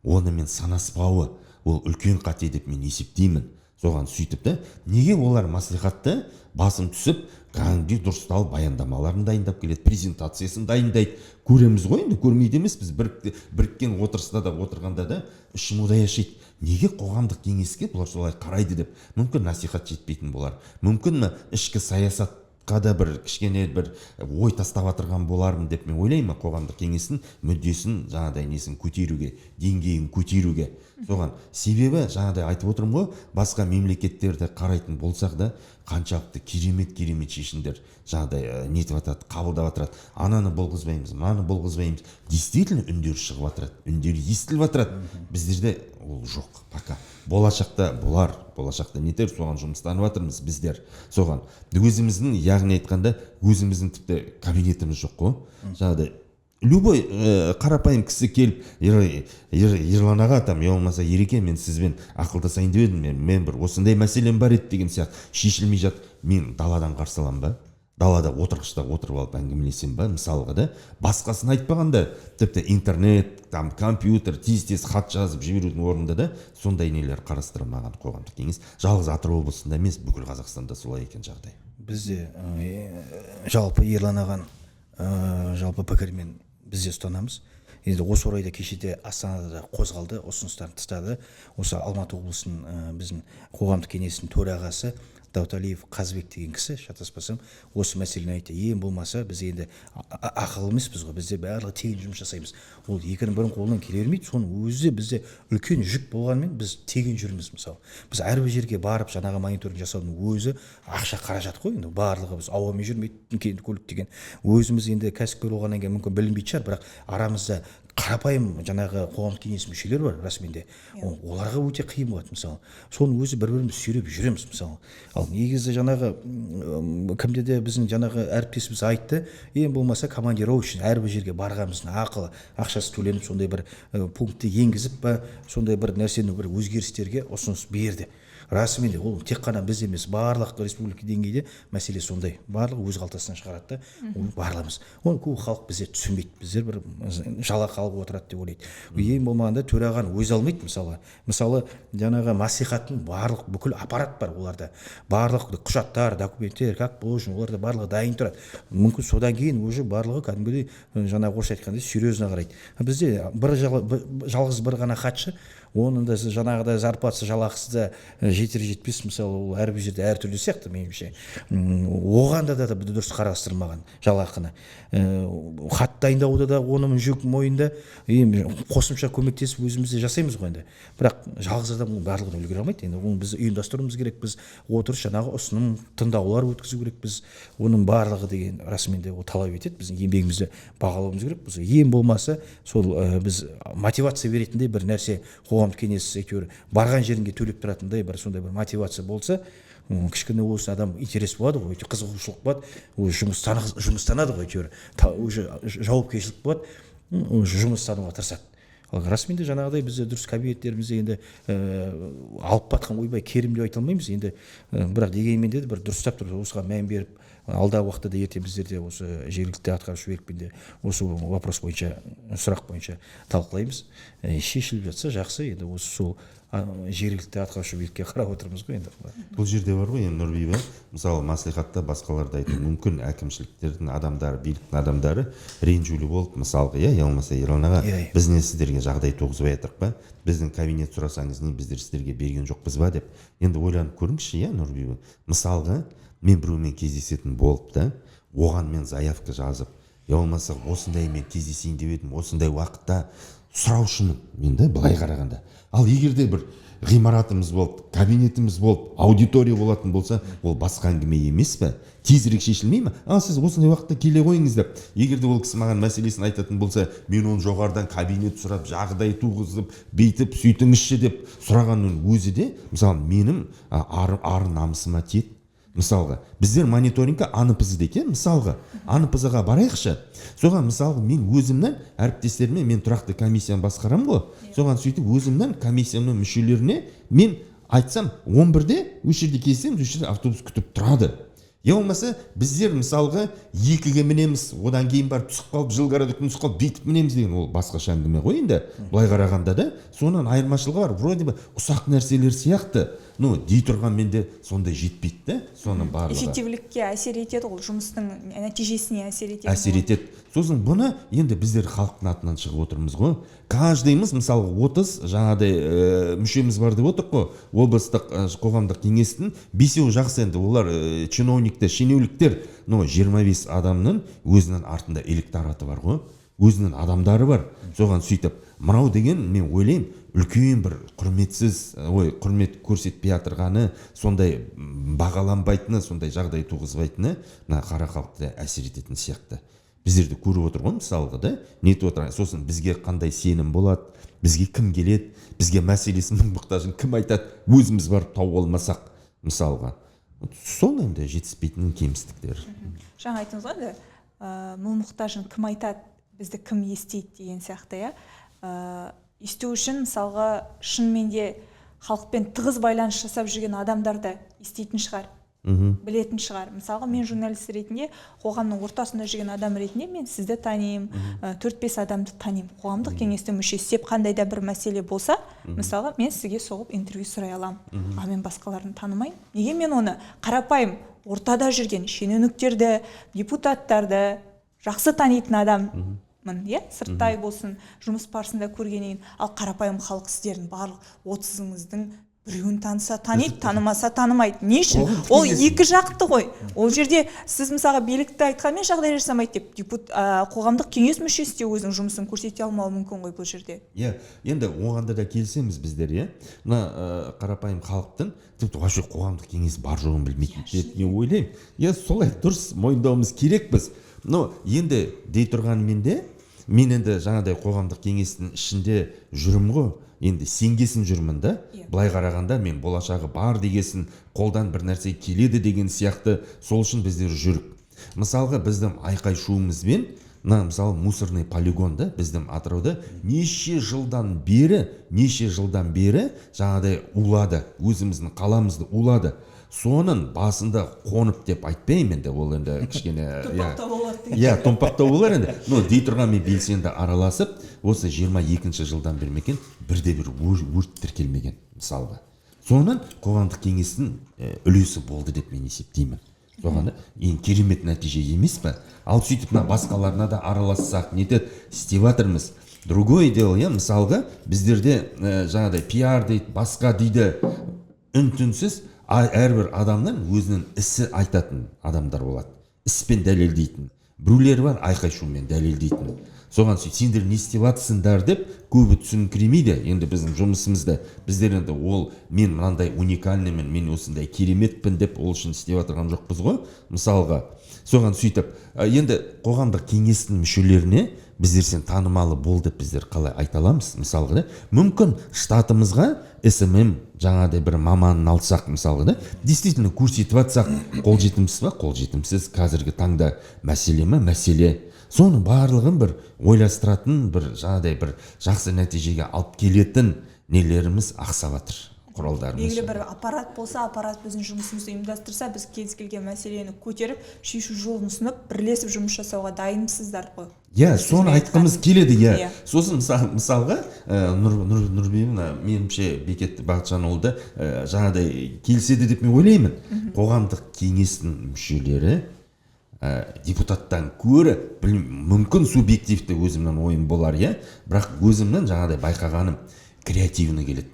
онымен санаспауы, ол үлкен қате деп мен есептеймін. Соған сөйтіп та, неге олар маслихатты басым түсіп, кәдімгідей дұрысталып баяндамаларын дайындап келеді, презентациясын дайындайды. Көреміз ғой, енді көрмейді емес, біз біріккен отырыста да отырғанда да ішім удай ашиды. Неге қоғамдық кеңеске бұлар солай қарайды деп? Мүмкін насихат жетпейтін болар. Мүмкін ішкі саясат қада бір кішкене бір ой тастап отырған болармын деп мен ойлаймын, қоғамдық кеңестің мүддесін жаңағыдай несін көтеруге, деңгейін көтеруге. Соған себебі жаңағыдай айтып отырмын ғой, басқа мемлекеттерді қарайтын болсақ да қаншалықты керемет шешімдер жаңағыдай нетіп жатады, қабылдап жатырады. Ананы болғызбаймыз, мынаны болғызбаймыз. Действительно үндері шығып жатырады, үндері естіліп жатырады. Біздерде ол жоқ пока. Болашақта болар, болашақта нетер, соған жұмыстанып жатырмыз біздер. Соған өзіміздің, яғни айтқанда, өзіміздің тіпті кабинетіміз жоқ қой. Жаңағыдай любой қарапайым кісі келіп, Ерлан аға, там, я болмаса Ереке, мен сізбен ақылдасайын деп едім, мен бір осындай мәселем бар еді деген сияқты шешілмей жатыр. Мен даладан қарсы аламын ба? далада отырғышта отырып алып әңгімелесем ба мысалға да, басқасын айтпағанда тіпті интернет, там компьютер тез хат жазып жіберудің орнында да сондай нелер қарастырылмаған қоғамдық кеңес. Жалғыз Атырау облысында емес, бүкіл Қазақстанда солай екен жағдай. Бізде жалпы Ерлан аған жалпы пікірмен бізде ұстанамыз. Енді осы орайда кешеде Астанада қозғалды, ұсыныстарын тастады. Осы Алматы облысының біздің қоғамдық кеңесінің төрағасы Дауталиев Қазбек деген кісі, шатаспасам, осы мәселені айтты. Ең болмаса біз енді ақыл емеспіз ғой, бізде барлығы тегін жұмыс жасаймыз. Ол екінің бірінің қолынан келе бермейді. Соның өзі бізде үлкен жүк болғанмен біз тегін жүрміз мысалы. Біз әрбір жерге барып жаңағы мониторинг жасаудың өзі ақша қаражат қой. Енді барлығы біз ауамен жүрмейтін кенді көлік деген өзіміз енді кәсіпкер болғаннан кейін мүмкін білінбейтін шығар, бірақ арамызда қарапайым жаңағы қоғамдық кеңес мүшелері бар расымен. Оларға өте қиын болады мысалы. Соның өзі бір-біріміз сүйреп жүреміз мысалы. Ал негізі жаңағы кімде де біздің жаңағы әріптесіміз айтты, ең болмаса командировочный әрбір жерге барғанымыздың ақылы, ақшасы төленіп сондай бір пунктті енгізіп па, сондай бір нәрсені бір өзгерістерге ұсыныс берді. Расымен де ол тек қана біз емес, барлық республика деңгейде мәселе сондай. Барлығы өз қалтасынан шығарады да, оны барлығымыз. Оны көп халық бізде түсінбейді. Біздер бір жалақы алып отырады деп ойлайды. Ең болмағанда төрағаны өзі алмайды мысалы. Мысалы, жаңағы мәслихаттың барлық бүкіл аппарат бар оларда. Барлық құжаттар, документтер, как положено, оларда барлығы дайын тұрады. Мүмкін содан кейін уже барлығы кәдімгідей жаңағы орысша айтқанда серьезно қарайды. Бізде жалғыз бір ғана хатшы, оның да жаңағыда зарплатасы жалақысы да жетер жетпес мысалы, ол әрбір жерде әртүрлі сияқты меніңше. Оған да дұрыс қарастырылмаған жалақыны. Хат дайындауда да оның жүк мойнында, қосымша көмектесіп өзімізде жасаймыз ғой енді. Бірақ жалғыз адам ол барлығын үлгере алмайды. Енді оны біз ұйымдастыруымыз керек, біз отырыс жаңағы ұсыным тыңдаулар өткізу керек, біз оның барлығы деген расымен де ол талап етеді. Біздің еңбегімізді бағалауымыз керек. Біз ең болмаса сол біз мотивация беретіндей бір нәрсе қоғамдық кеңес әйтеуір барған жеріңге төлеп тұратындай бір сондай бір мотивация болса, кішкене осы адам интерес болады ғой, өте қызығушылық болады, жұмыстанады ғой, әйтеуір уже жауапкершілік болады, жұмыстануға тырысады. Ал расымен де жаңағыдай біз дұрыс кабинеттерімізде енді алып батқан ойбай керім деп айта алмаймыз. Енді бірақ дегенмен де бір дұрыстап тұрып осыған мән беріп, алдағы уақытта да ерте біздерде осы жергілікті атқарушы билікпен де осы вопрос бойынша, сұрақ бойынша талқылаймыз. Шешіліп жатса жақсы, енді осы сол жергілікті атқарушы билікке қарап отырмыз ғой енді. Бұл жерде бар ғой енді Нұрбиба, мысалы мәслихатта басқаларды айту мүмкін, әкімшіліктердің адамдары, биліктің адамдары ренжулі болып, мысалға, болмаса Ерлан аға, біз не сіздерге жағдай туғызбай жатырық па? Біздің кабинет сұрасаңыз не біздер сіздерге берген жоқпыз ба деп. Енді ойланып көріңізші, Нұрбиба. Мысалға, мен біреумен кездесетін болып та, оған мен заявка жазып, болмаса осындаймен кездесейін деп едім, осындай уақытта сұраушымын мен де былай қарағанда. Ал егер де бір ғимаратымыз болып, кабинетіміз болып, аудитория болатын болса, ол басқа әңгіме емес пе? Тезірек шешілмей ме? Сіз осындай уақытта келе қойыңыз деп. Егер де ол кісі маған мәселесін айтатын болса, мен оны жоғарыдан кабинет сұрап, жағдай туғызып, бүйтіп, сөйтіңізші деп сұрағанның өзі де, мысалы, менің ар намысыма тиеді. Мысалға, біздер мониторингқа АНПЗ дейді, мысалға, АНПЗ-ға барайықшы. Соған мысалға мен өзімнен әріптестеріме, мен тұрақты комиссияны басқарам ғой. Соған сөйтіп өзімнен комиссияның мүшелеріне мен айтсам, 11-де осы жерде келсем, осы жерде автобус күтіп тұрады. Болмаса біздер мысалға 2-ге мінеміз, одан кейін барып түсіп қалып, жылғарада күн түсіп қалып, бүйтіп мінеміз деген ол басқаша әңгіме ғой енді. Былай қарағанда да соның айырмашылығы бар. Вроде бы ұсақ нәрселер сияқты. Дей тұрған менде сондай жетпейді да, соның барлығы. Эффективлікке әсер етеді, ол жұмыстың нәтижесіне әсер етеді. Әсер етеді. Сосын бұны енді біздер халықтың атынан шығып отырмыз ғой. Каждыйымыз мысалы 30 жаңағыдай мүшеміз бар деп отырық қой. Облыстық қоғамдық кеңестің 5-еуі жақсы енді, олар чиновниктер, шенеуніктер. 25 адамның өзінің артында электораты бар ғой. Өзінің адамдары бар. Соған сөйтіп, мынау деген мен ойлаймын, үлкен бір құрмет көрсетпей жатырғаны, сондай бағаланбайтыны, сондай жағдай туғызбайтыны, қара халықты әсер ететін сияқты. Біздерді көріп отыр ғой, мысалға да, нетіп отыр. Сосын бізге қандай сенім болады, бізге кім келеді, бізге мәселесінің мұқтажын кім айтады, өзіміз барып тауып алмасақ, мысалға. Сол енді жетіспейтін кемістіктер. Жаңа айтыңыз ғой, мұң мұқтажын кім айтады, бізді кім естейді деген сияқты, есту үшін мысалға шынымен де халықпен тығыз байланыс жасап жүрген адамдарды естейтін шығар. білетін шығар. Мысалға мен журналист ретінде, қоғамның ортасында жүрген адам ретінде мен сізді танимын, 4-5 адамды танимын. Қоғамдық кеңестің мүшесі деп қандай да бір мәселе болса, мысалға мен сізге соғып интервью сұрай аламын. А мен басқаларын танымаймын. Неге мен оны қарапайым ортада жүрген шенеуніктерді, депутаттарды жақсы танитын адаммын, иә, сырттай болсын, жұмыс барысында көргеннен, ал қарапайым халық сіздердің барлық 30-ыңыздың біреуін таныса таниды, танымаса танымайды. Не үшін? Ол екі жақты ғой. Ол жерде сіз мысалға билікті айтқанмен жағдай жасамайды деп, қоғамдық кеңес мүшесі де өзінің жұмысын көрсете алмауы мүмкін ғой бұл жерде. Иә, енді оғанда да келісеміз біздер, иә. Мына қарапайым халықтың тіпті вообще қоғамдық кеңес бар жоғын білмейтін деп не ойлаймын. Иә, солай дұрыс мойындауымыз керек біз. Но енді дей тұрғанмен де мен енді жаңадай қоғамдық кеңестің ішінде жүрім ғой. Енді сенгесін жүрмін да, былай қарағанда мен болашағы бар дегесін, қолдан бір нәрсе келеді деген сияқты, сол үшін біздер жүрік. Мысалға біздің айқай шуымызбен, мысалы мусорный полигонда біздің Атырауда неше жылдан бері жаңадай улады, өзіміздің қаламызды улады. Соның басында қонып деп айтпаймын енді, ол енді кішкене томпақтау болар енді. Но дей тұрған мен белсенді араласып, осы 22-ші жылдан бермеген бірде-бір өрт тіркелмеген мысалға. Соның қоғамдық кеңестің үлесі болды деп мен есептеймін. Соған ең керемет нәтиже емес пе? Ал сөйтіп басқаларына да аралассақ, нетеді, істеп жатырмыз. Другое дело, мысалға біздерде жаңадай пиар дейді, басқа дейді, үн-түнсіз әрбір адамнан өзінің ісі айтатын адамдар болады. Іспен дәлелдейтін. Біреулері бар айқай шумен дәлелдейтін. Соған сендер не істеп жатсыңдар деп көбі түсінкіремейді. Енді біздің жұмысымызда біздер енді ол мен мынандай уникальныймын, мен осындай кереметпін деп ол үшін істеп жатырған жоқпыз ғой. Мысалға, соған сөйтіп, енді қоғамдық кеңестің мүшелеріне біздер сен танымалы бол деп біздер қалай айта аламыз? Мысалға да, мүмкін штатымызға СММ жаңадай бір маманын алсақ, мысалға да, действительно көрсетіп жатсақ, қолжетімсіз ба? Қолжетімсіз. Қазіргі таңда мәселе ме? Мәселе. Соның барлығын бір ойластыратын, бір жаңадай бір жақсы нәтижеге алып келетін нелеріміз ақсап жатыр. Құралдарымыз. Белгілі бір аппарат болса, аппарат біздің жұмысымызды ұйымдастырса, біз кез келген мәселені көтеріп, шешу жолын ұсынып, бірлесіп жұмыс жасауға дайынсыздар ғой. Иә, соны айтқымыз келеді, иә. Сосын мысалға Нұрбек, меніңше Бекет Бақытжанұлы жаңадай келіседі деп мен ойлаймын. Қоғамдық кеңестің мүшелері депутаттан көрі, мүмкін субъективті өзімнің ойым болар, иә. Бірақ өзімнің жаңадай байқағаным креативны келеді.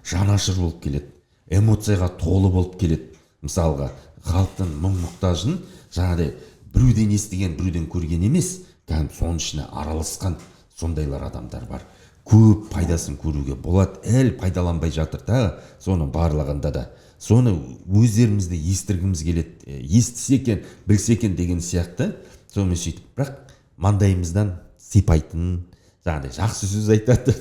Жанашыр болып келеді, эмоцияға толы болып келеді. Мысалға, халықтың мұң-мұқтажын жаңадай біреуден естіген, біреуден көрген емес, соның ішіне араласқан сондайлар адамдар бар. Көп пайдасын көруге болады, әлі пайдаланбай жатыр да, соның барлығында да. Соны өздерімізді естіргіміз келеді, естісе екен, білсе екен деген сияқты, сонымен сөйтіп, бірақ маңдайымыздан сипайтын, жаңағыдай жақсы сөз айтады.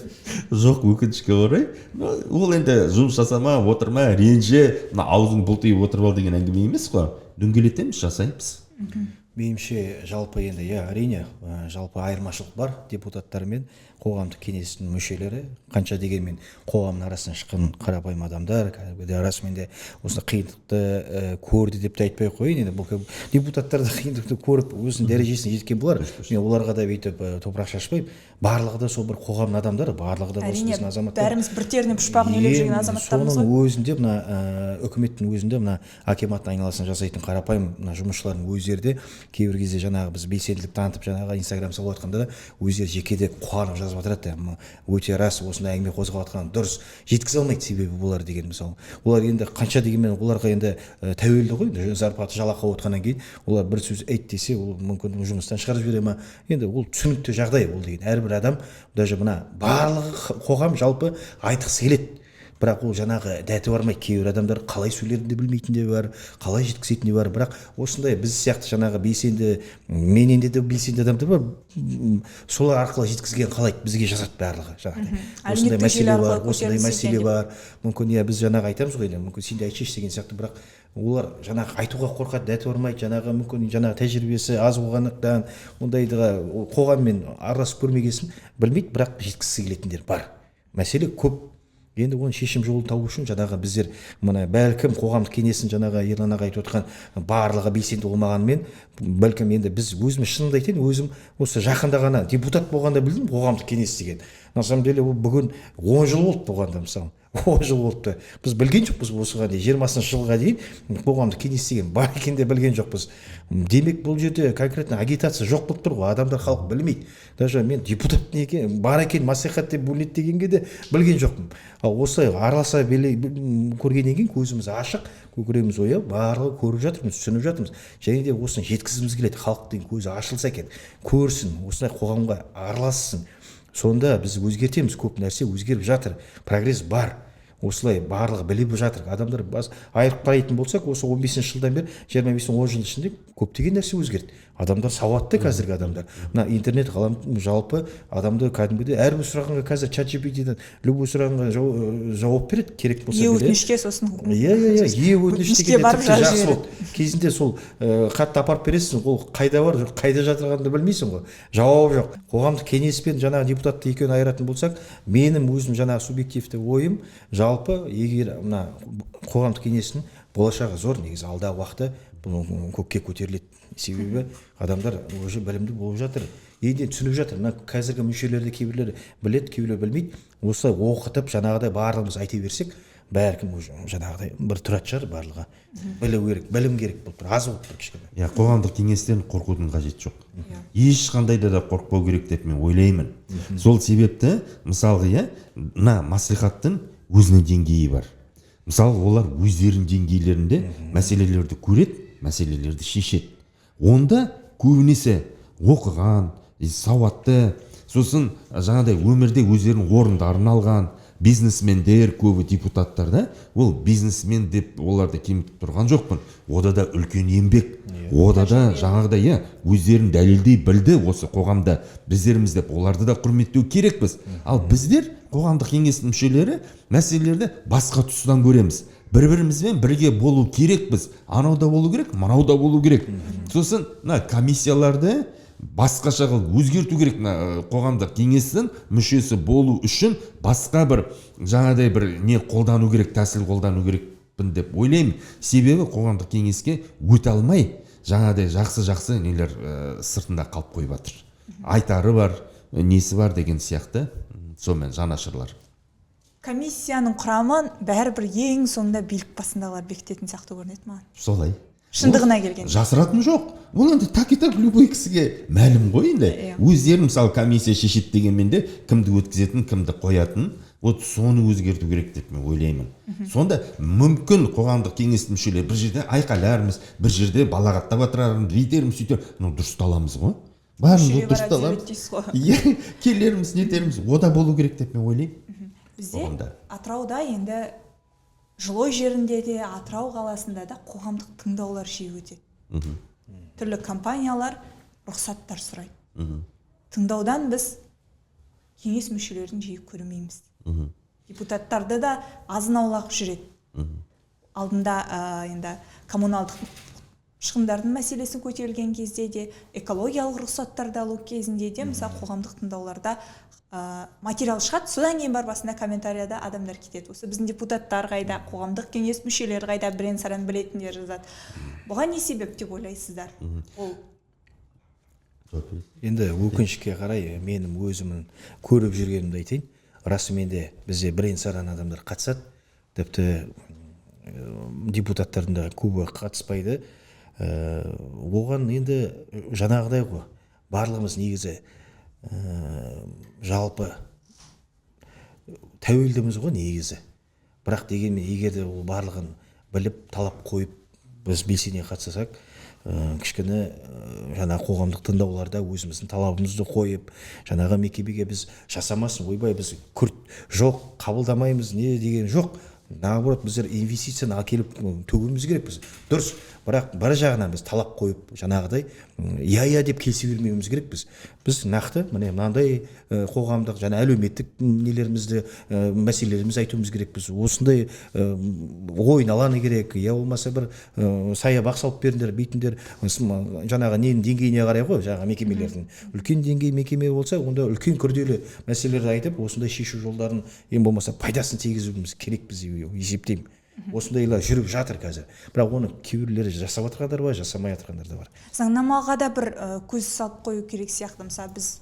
Жоқ, өкінішке орай. Ол енді жұмыс жасама, отырма, ренже, аузың бұлтиып отырып ал деген әңгіме емес қой. Дөңгелетеміз, жасаймыз. Меніңше жалпы енді әрине жалпы айырмашылық бар депутаттар мен қоғамдық кеңестің мүшелері. Қанша дегенмен қоғамның арасынан шыққан қарапайым адамдар кәдімгідей расымен де осы қиындықты көрді деп те айтпай ақ қояйын. Енді бұл депутаттар да қиындықты көріп өзінің дәрежесіне жеткен болар. Мен оларға да бүйтіп топырақ шашпаймын. Барлығы да сол бір қоғамның адамдары, барлығы да осы біздің азаматтар. Бәріміз бір терінің пұшпағын елеп жүрген азаматтармыз ғой. Соның өзінде мына үкіметтің өзінде мына акиматтың айналасында жасайтын қарапайым жұмысшылардың өздері де кейбір кезде жаңағы біз белсенділік танытып жаңағы Инстаграм салып жатқанда да өздері жекеде қуанып жазып жатырады. Өте рас, осындай әңгіме қозғап жатқан дұрыс, жеткізе алмайды себебі болар деген мысалы. Олар енді қанша дегенмен оларға енді тәуелді ғой, зарплата жалақы отқаннан кейін олар бір сөз айт десе, ол мүмкін жұмыстан шығарып жібере ме? Енді ол түсінікті жағдай ол деген. Әрбір адам даже мына барлығы қоғам жалпы айтқысы келеді. Бірақ ол жаңағы дәті бармайды. Кейбір адамдар қалай сөйлерін де білмейтін де бар, қалай жеткізетін де бар. Бірақ осындай біз сияқты жаңағы белсенді, менен де белсенді адамдар бар. Солар арқылы жеткізген қалайды, бізге жазады барлығы жаңағыдай. Осындай мәселе бар, осындай мәселе бар. Мүмкін біз жаңағы айтамыз ғой, мүмкін сен де айтшы деген сияқты, бірақ олар жаңағы айтуға қорқады, дәті бармайды, жаңағы мүмкін жаңағы тәжірибесі аз болғандықтан ондайға қоғаммен араласып көрмегесін білмейді, бірақ жеткізгісі келетіндер бар. Мәселе көп. Енді оны шешім жолын табу үшін жаңағы біздер мына бәлкім қоғамдық кеңестің жаңағы Ерлан аға айтып отқан барлығы белсенді болмағанымен, бәлкім енді біз өзіміз шынымды айтайын, өзім осы жақында ғана депутат болғанда білдім қоғамдық кеңес деген. На самом деле ол бүгін 10 жыл болды болғанда, мысалы 10 жыл болыпты. Біз білген жоқпыз осыған дейін 20-шы жылға дейін қоғамдық кеңес деген бар екен де білген жоқпыз. Демек бұл жерде конкретно агитация жоқ болып тұр ғой, адамдар халық білмейді. Даже мен депутат не екен, бар екен мәслихат деп бөлінеді дегенге де білген жоқпын. Ал осылай араласа көргеннен кейін көзіміз ашық, көкірегіміз ояу, барлығы көріп жатырмыз, түсініп жатырмыз. Және де осыны жеткізгіміз келеді, халықтың көзі ашылса екен, көрсін, осындай қоғамға аралассын. Сонда біз өзгертеміз, көп нәрсе өзгеріп жатыр, прогресс бар. Осылай барлығы біліп жатыр. Адамдар айырып қарайтын болсақ, осы 15 жылдан бері 25-10 жыл ішінде көптеген нәрсе өзгерді. Адамдар сауатты қазіргі адамдар. Мына интернет ғалам жалпы адамды кәдімгідей әрбір сұрағанға қазір ChatGPT-ден любой сұрағанға жауап береді, керек болса. Өтінішке сосын. Иә, өтінішке тіпті жақсы болды. Кезінде сол хатты апарып бересің, ол қайда бар, қайда жатырғанды білмейсің ғой. Жауап жоқ. Қоғамдық кеңес пен жаңағы депутатты екеуін айыратын болсақ, менің өзім жаңағы субъективті ойым, жалпы егер мына қоғамдық кеңестің болашағы зор, негізі алдағы уақытта көкке көтеріледі. Себебі адамдар уже білімді болып жатыр, енді түсініп жатыр. Мына қазіргі мүшелерді кейбіреулері біледі, кейбіреулері білмейді. Осылай оқытып жаңағыдай барлығымыз айта берсек, бәркім жаңағыдай бір тұрады шығар барлығы. Білу керек, білім керек болып тұр, аз болып тұр кішкене. Иә, қоғамдық кеңестен қорқудың қажеті жоқ. Ешқандайда да қорықпау керек деп мен ойлаймын. Сол себепті, мысалға, иә, мына мәслихаттың өзінің деңгейі бар. Мысалы, олар өздерінің деңгейлерінде мәселелерді көреді, мәселелерді шешеді. Онда көбінесе оқыған, сауатты, сосын жаңағыдай өмірде өздерінің орындарын алған бизнесмендер, көбі депутаттар да, ол бизнесмен деп оларды кемітіп тұрған жоқпын. Ода да үлкен еңбек, ода да жаңағыдай өздерін дәлелдей білді осы қоғамда біздеріміз деп оларды да құрметтеу керекпіз. Ал біздер қоғамдық кеңестің мүшелері мәселелерді басқа тұстан көреміз. Бір-бірімізбен бірге болу керекпіз. Анау да болу керек, мынау да болу керек. Сосын комиссияларды басқаша қылып өзгерту керек. Қоғамдық кеңестің мүшесі болу үшін басқа бір жаңағыдай бір не қолдану керек, тәсіл қолдану керекпін деп ойлаймын. Себебі қоғамдық кеңеске өте алмай жаңағыдай жақсы нелер сыртында қалып қойып жатыр. Айтары бар, несі бар деген сияқты. Сонымен жанашырлар. Комиссияның құрамын бәрібір ең соңында билік басындағылар бекітетін сияқты көрінеді маған. Солай. Шындығына келгенде. Жасыратын жоқ. Ол енді так любой кісіге мәлім ғой енді. Өздері мысалы комиссия шешеді дегенмен де кімді өткізетін, кімді қоятын, вот соны өзгерту керек деп мен ойлаймын. Сонда мүмкін қоғамдық кеңестің мүшелері бір жерде айқайлармыз, бір жерде балағаттап отырармыз, дейтерміз, сөйтерміз. Дұрысталамыз ғой. Бәрін дұрысталамыз. Иә, келерміз, нетерміз. Ода болу керек деп мен ойлаймын. Бізде Атырауда енді Жылой жерінде де, Атырау қаласында да қоғамдық тыңдаулар жиі өтеді. Түрлі компаниялар рұқсаттар сұрайды. Тыңдаудан біз кеңес мүшелерін жиі көрмейміз. Депутаттарды да азын-аулақ жүреді. Алдында енді коммуналдық шығындардың мәселесі көтерілген кезде де, экологиялық рұқсаттарды алу кезінде де, мысалы қоғамдық тыңдауларда материал шығады, содан кейін бар басында комментарияда адамдар кетеді. Осы біздің депутаттар қайда, қоғамдық кеңес мүшелері қайда, бірен-саран білетіндер жазады. Бұған не себеп деп ойлайсыздар? Енді өкінішке қарай менің өзімнің көріп жүргенімді айтайын. Расымен де бізде бірен-саран адамдар қатысады, тіпті депутаттардың да көбі қатыспайды. Оған енді жаңағыдай ғой, барлығымыз негізі жалпы тәуелдіміз ғой негізі. Бірақ дегенмен егер де ол барлығын біліп, талап қойып, біз белсене қатысақ, кішкене жаңа қоғамдық тыңдауларда өзіміздің талабымызды қойып, жаңаға мекемеге біз жасамасын, ойбай біз күрт жоқ, қабылдамаймыз, не деген жоқ. наоборот біздер инвестицияны әкеліп төгуіміз керекпіз. Дұрыс, бірақ бір жағынан біз талап қойып жаңағыдай иә деп келісе бермеуіміз керекпіз. Біз нақты міне мынандай қоғамдық және әлеуметтік нелерімізді мәселелерімізді айтуымыз керекпіз. Осындай ойын алаңы керек, я болмаса бір саябақ салып беріңдер, бүйтіңдер, жаңағы ненің деңгейіне қарай ғой, жаңағы мекемелердің. Үлкен деңгей мекеме болса, онда үлкен күрделі мәселелерді айтып, осындай шешу жолдарын ең болмаса пайдасын тигізуіміз керекпіз деп есептеймін. Осындайлар жүріп жатыр қазір. Бірақ оны кейбіреулері жасап жатқандар бар, жасамай жатқандар да бар. Заңнамаға да бір көз салып қою керек сияқты. Мысалы біз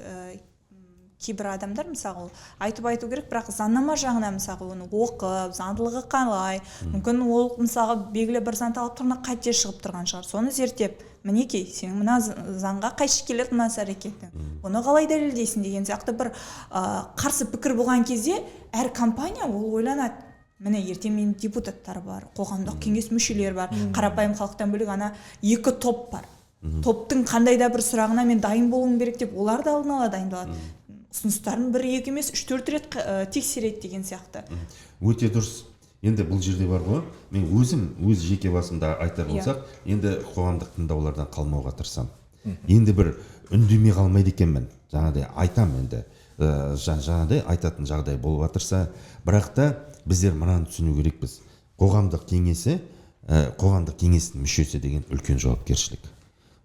кейбір адамдар мысалы айту керек, бірақ заңнама жағынан мысалы оны оқып, заңдылығы қалай, мүмкін ол мысалы белгілі бір заң талаптарына қате шығып тұрған шығар. Соны зерттеп, мінекей, сенің мына заңға қайшы келеді мына іс-әрекетің. Оны қалай дәлелдейсің деген сияқты бір қарсы пікір болған кезде әр компания ол ойланады. Міне ертең менің депутаттар бар, қоғамдық кеңес мүшелері бар, қарапайым халықтан бөлек ана екі топ бар. Топтың қандай да бір сұрағына мен дайын болуым керек деп, олар да алдын ала дайындалады. Ұсыныстарын 1-2 емес 3-4 рет тексереді деген сияқты. Өте дұрыс. Енді бұл жерде бар ғой, мен өз жеке басымда айтар болсақ, енді қоғамдық тыңдаулардан қалмауға тырысамын. Енді бір үндемей қалмайды екенмін. Жаңағыдай айтам енді. Жаңағыдай айтатын жағдай болып жатырса, бірақ та біздер мынаны түсіну керекпіз. Қоғамдық кеңестің мүшесі деген үлкен жауапкершілік.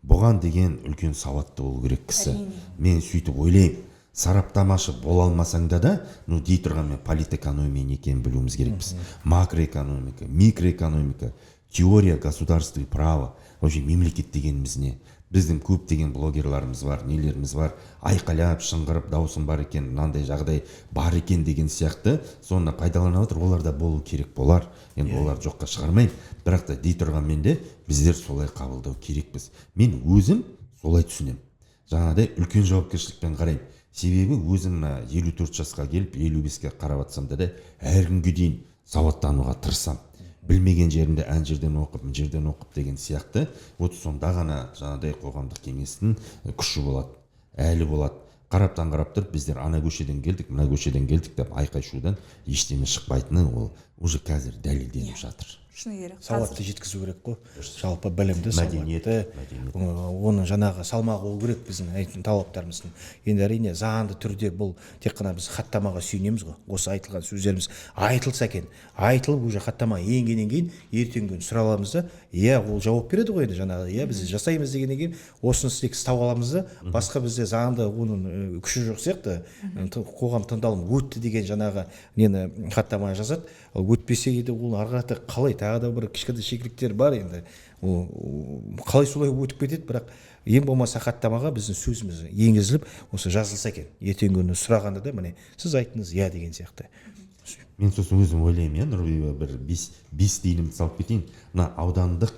Бұған деген үлкен сауатты болу керек кісі. Мен сөйтіп ойлаймын. Сараптамашы бола алмасаң да, дей тұрған мен политэкономия не екенін білуіміз керекпіз. Макроэкономика, микроэкономика, теория государства и права, вообще мемлекет дегеніміз не? Біздің көп деген блогерларымыз бар, нелеріміз бар, айқайлап, шыңғырып, даусын бар екен, мынандай жағдай бар екен деген сияқты, соны пайдалана отыр, олар да болу керек болар. Енді олар жоққа шығармайын, бірақ та дей тұрған менде біздер солай қабылдау керекпіз. Мен өзім солай түсінем. Жаңағыдай үлкен жауапкершілікпен қараймын. Себебі өзім 54 жасқа келіп 55-ке қарап атсам да әр күнге дейін сауаттануға тырысам. Білмеген жерімде ән жерден оқып, мін жерден оқып деген сияқты, вот сонда ғана жаңағыдай қоғамдық кеңестің күші болады, әлі болады. Қараптан қарап тұрып, біздер ана көшеден келдік, мына көшеден келдік деп айқай-шудан ештеме шықпайтыны ол уже қазір дәлелденіп жатыр. Шыны керек. Сауатты жеткізу керек қой. Жалпы білімді, сауатты, оны жаңағы салмағы болу керек біздің талаптарымыздың. Енді әрине заңды түрде бұл тек қана біз хаттамаға сүйенеміз ғой. Осы айтылған сөздеріміз айтылса екен, айтылып уже хаттама енгеннен кейін ертеңгі күн сұраламыз да, иә, ол жауап береді ғой енді жаңағы, иә, біз жасаймыз дегеннен кейін осыны істеп тауып аламыз да, басқа бізде заңды оның күші жоқ сияқты, қоғам тыңдалым өтті деген жаңағы нені хаттамаға жазады. Өтпесе еді ол арғаты қалай тағы да бір кішкентай шекіліктер бар енді. Қалай солай өтіп кетеді, бірақ ең болмаса хаттамаға біздің сөзіміз енгізіліп, осы жазылса екен. Ертеңгі күні сұрағанда да міне сіз айттыңыз иә деген сияқты. Мен сосын өзім ойлаймын, Нұрбиева бір 5 дейінімді салып кетейін. Мына аудандық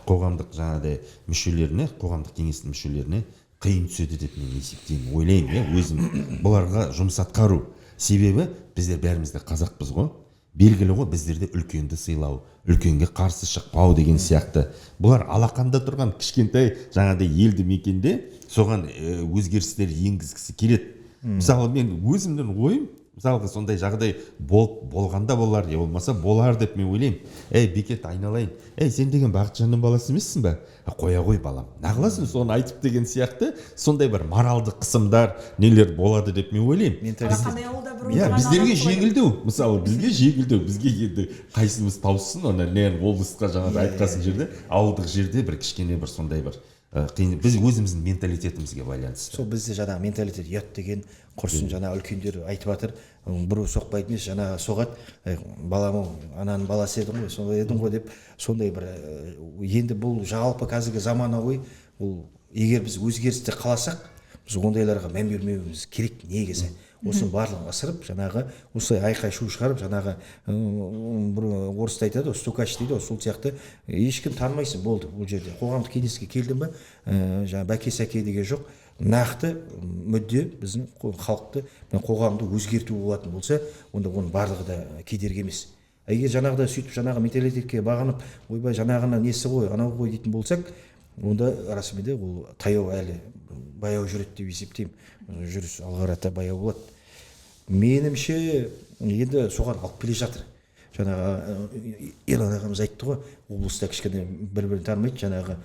қоғамдық жаңағыдай мүшелеріне, қоғамдық кеңестің мүшелеріне қиын түседі деп мен есептеймін, ойлаймын, өзім бұларға жұмыс атқару. Себебі біздер бәрімізде қазақпыз ғой. Белгілі ғой, біздерде үлкенді сыйлау, үлкенге қарсы шықпау деген сияқты. Бұлар алақанда тұрған кішкентай жаңағыдай елді мекенде соған өзгерістер енгізгісі келеді. Мысалы мен өзімнің ойым, мысалға сондай жағдай болғанда болар, не болмаса болар деп мен ойлаймын. Бекет, айналайын. Сен деген Бақытжанның баласы емессің ба? Қоя ғой балам. Нағыласың соны айтып деген сияқты, сондай бір моралдық қысымдар, нелер болады деп мен ойлаймын. Біздерге жеңілдеу, мысалы бізге жеңілдеу, бізге енді қайсымыз тауыссын, оны нен облысқа жаңағы айтқасын жерде, ауылдық жерде бір кішкене бір сондай бір қиын. Біз өзіміздің менталитетімізге байланысты. Сол бізде жаңағы менталитет ұят деген құрсын жаңа үлкендер айтып жатыр. Біреу соқпайды емес, жаңағы соғады. Балам, ананың баласы едің ғой, сондай едің ғой деп, сондай бір енді бұл жалпы қазіргі заманауи, бұл егер біз өзгерісті қаласақ, біз ондайларға мән бермеуіміз керек негізі. Осының барлығын ысырып, жаңағы осылай айқай-шу шығарып, жаңағы бір орыста айтады, стукач дейді, сол сияқты ешкім танымайсың, болды бұл жерде. Қоғамдық кеңеске келдің бе, жаңағы бәке-сәке деген жоқ. Нақты мүдде біздің халықты, қоғамды өзгерту болатын болса, онда оның барлығы да кедергі емес. Егер жаңағыда сөйтіп жаңағы менталитетке бағынып, ойбай жаңағына несі ғой, анау ғой дейтін болсақ, онда расымен де ол таяу әлі баяу жүреді деп есептеймін. Жүріс алға қарата баяу болады. Менімше енді соған алып келе жатыр. Жаңағы Ерлан ағамыз айтты ғой, облыста кішкене бір-бірін танымайды, жаңағы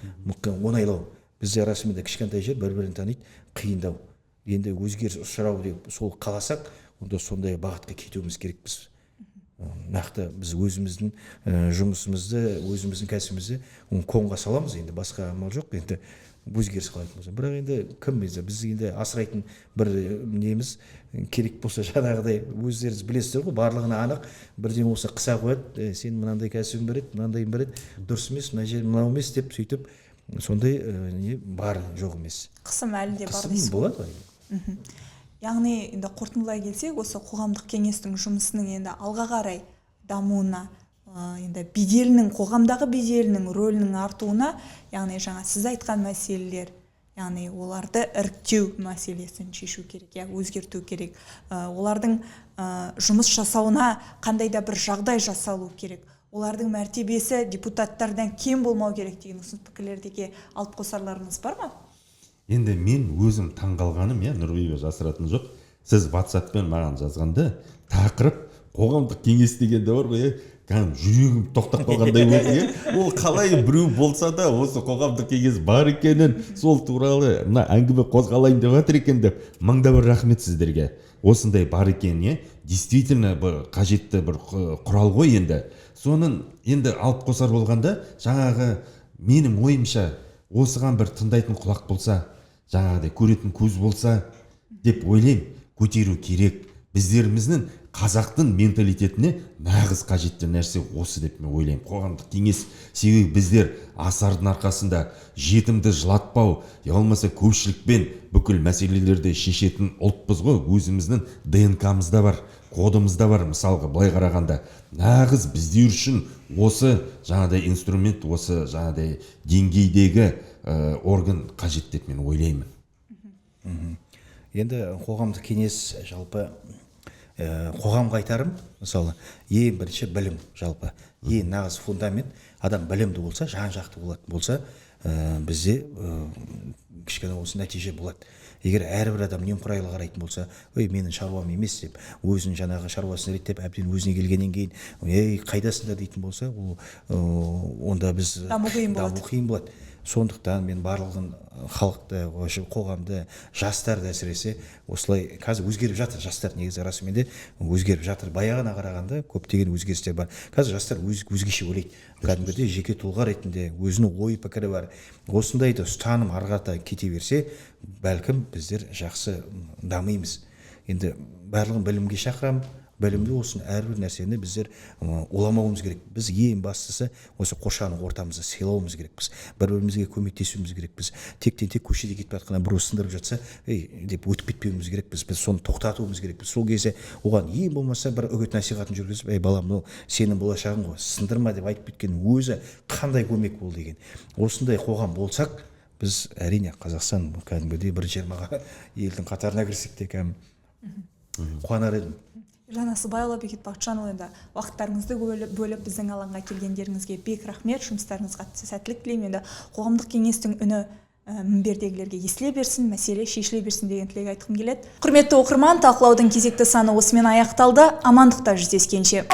оңайлау. Бізде расымен кішкентай жер бір-бірін таниды, қиындау. Енді өзгеріс ұшырау деп сол қаласақ, онда сондай бағытқа кетуіміз керекпіз. Нақты біз өзіміздің жұмысымызды, өзіміздің кәсібімізді қоңға саламыз, енді басқа амал жоқ, енді өзгеріс қалайтын болса. Бірақ енді кім біз енді асырайтын бір неміз керек болса, жаңағыдай өздеріңіз білесіздер ғой, барлығына анық бірден болса қыса қояды, сен мынандай кәсібің бар еді, мынандайың бар еді, дұрыс емес, мына жер мынау емес деп сөйтіп сондай не бар жоқ емес. Қысым әлі де бар дейсіз. Қысым болады. Яғни енді қорытындылай келсек, осы қоғамдық кеңестің жұмысының енді алға қарай дамуына, енді беделінің, қоғамдағы беделінің рөлінің артуына, яғни жаңа сіз айтқан мәселелер, яғни оларды іріктеу мәселесін шешу керек, өзгерту керек. Олардың жұмыс жасауына қандай да бір жағдай жасалу керек. Олардың мәртебесі депутаттардан кем болмау керек деген ұсыныс пікірлердегі алып қосарларыңыз бар ма? Енді мен өзім таңғалғаным, Нұрбибі жасыратын жоқ. Сіз WhatsApp-пен маған жазғанда, тақырып қоғамдық кеңес дегенде бар ғой, жүрегім тоқтап қалғандай болды. Ол қалай біреу болса да осы қоғамдық кеңес бар екенін, сол туралы мына әңгіме қозғалайын деп жатыр екен деп, мыңда бір рахмет сіздерге. Осындай бар екен, действительно бір қажетті бір құрал ғой енді. Соның енді алып қосар болғанда, жаңағы менің ойымша осыған бір тыңдайтын құлақ болса, жаңағыдай көретін көз болса деп ойлаймын, көтеру керек. Біздеріміздің қазақтың менталитетіне нағыз қажетті нәрсе осы деп мен ойлаймын. Қоғамдық кеңес, себебі біздер асардың арқасында жетімді жылатпау, болмаса көпшілікпен бүкіл мәселелерді шешетін ұлтпыз ғой. Өзіміздің ДНК-мызда бар, кодымызда бар. Мысалға былай қарағанда, нағыз біздер үшін осы жаңағыдай инструмент, осы жаңағыдай деңгейдегі орган қажет деп мен ойлаймын. Енді қоғамдық кеңес жалпы қоғамға айтарым, мысалы, ең бірінші білім, жалпы ең нағыз фундамент. Адам білімді болса, жан-жақты болса, бізде кішкене осы нәтиже болады. Егер әрбір адам немқұрайлы қарайтын болса, менің шаруам емес деп, өзінің жаңағы шаруасын реттеп, әбден өзіне келгеннен кейін, қайдасыңдар дейтін болса, онда біз даму қиын болады. Сондықтан мен барлығын халықты, қоғамды, жастарды әсіресе осылай қазір өзгеріп жатыр. Жастар негізі расымен де өзгеріп жатыр. Баяғына қарағанда көптеген өзгерістер бар. Қазір жастар өзгеше ойлайды. Кәдімгідей жеке тұлға ретінде өзінің ой пікірі бар. Осындайды ұстаным арғата кете берсе, бәлкім біздер жақсы дамимыз. Енді барлығын білімге шақырамын. Білімді olsun әрбір нәрсені біздер оламауымыз керек. Біз ең бастысы осы қоршаған ортамызды сыйлауымыз керекпіз. Бір-бірімізге көмектесуіміз керекпіз. Тектен-тек көшеде кетіп жатқанда біреу сындырып жатса, деп өтіп кетпеуіміз керекпіз. Біз соны тоқтатуымыз керекпіз. Сол кезде оған ең болмаса бір үгіт насихатын жүргізіп, балам, сенің болашағың ғой, сындырма деп айтып кеткен өзі қандай көмек бол деген. Осындай қоғам болсақ, біз әрине Қазақстан кәдімгідей бір 20-ға елдің қатарына кірсек те қуанар едім. Жана Сыбайлы Бекет Бақытжанұлы, енді уақыттарыңызды бөліп біздің алаңға келгендеріңізге бек рахмет, жұмыстарыңызға сәттілік тілеймін. Енді қоғамдық кеңестің үні мінбердегілерге естіле берсін, мәселе шешіле берсін деген тілек айтқым келеді. Құрметті оқырман, талқылаудың кезекті саны осымен аяқталды. Амандықта жүздескенше.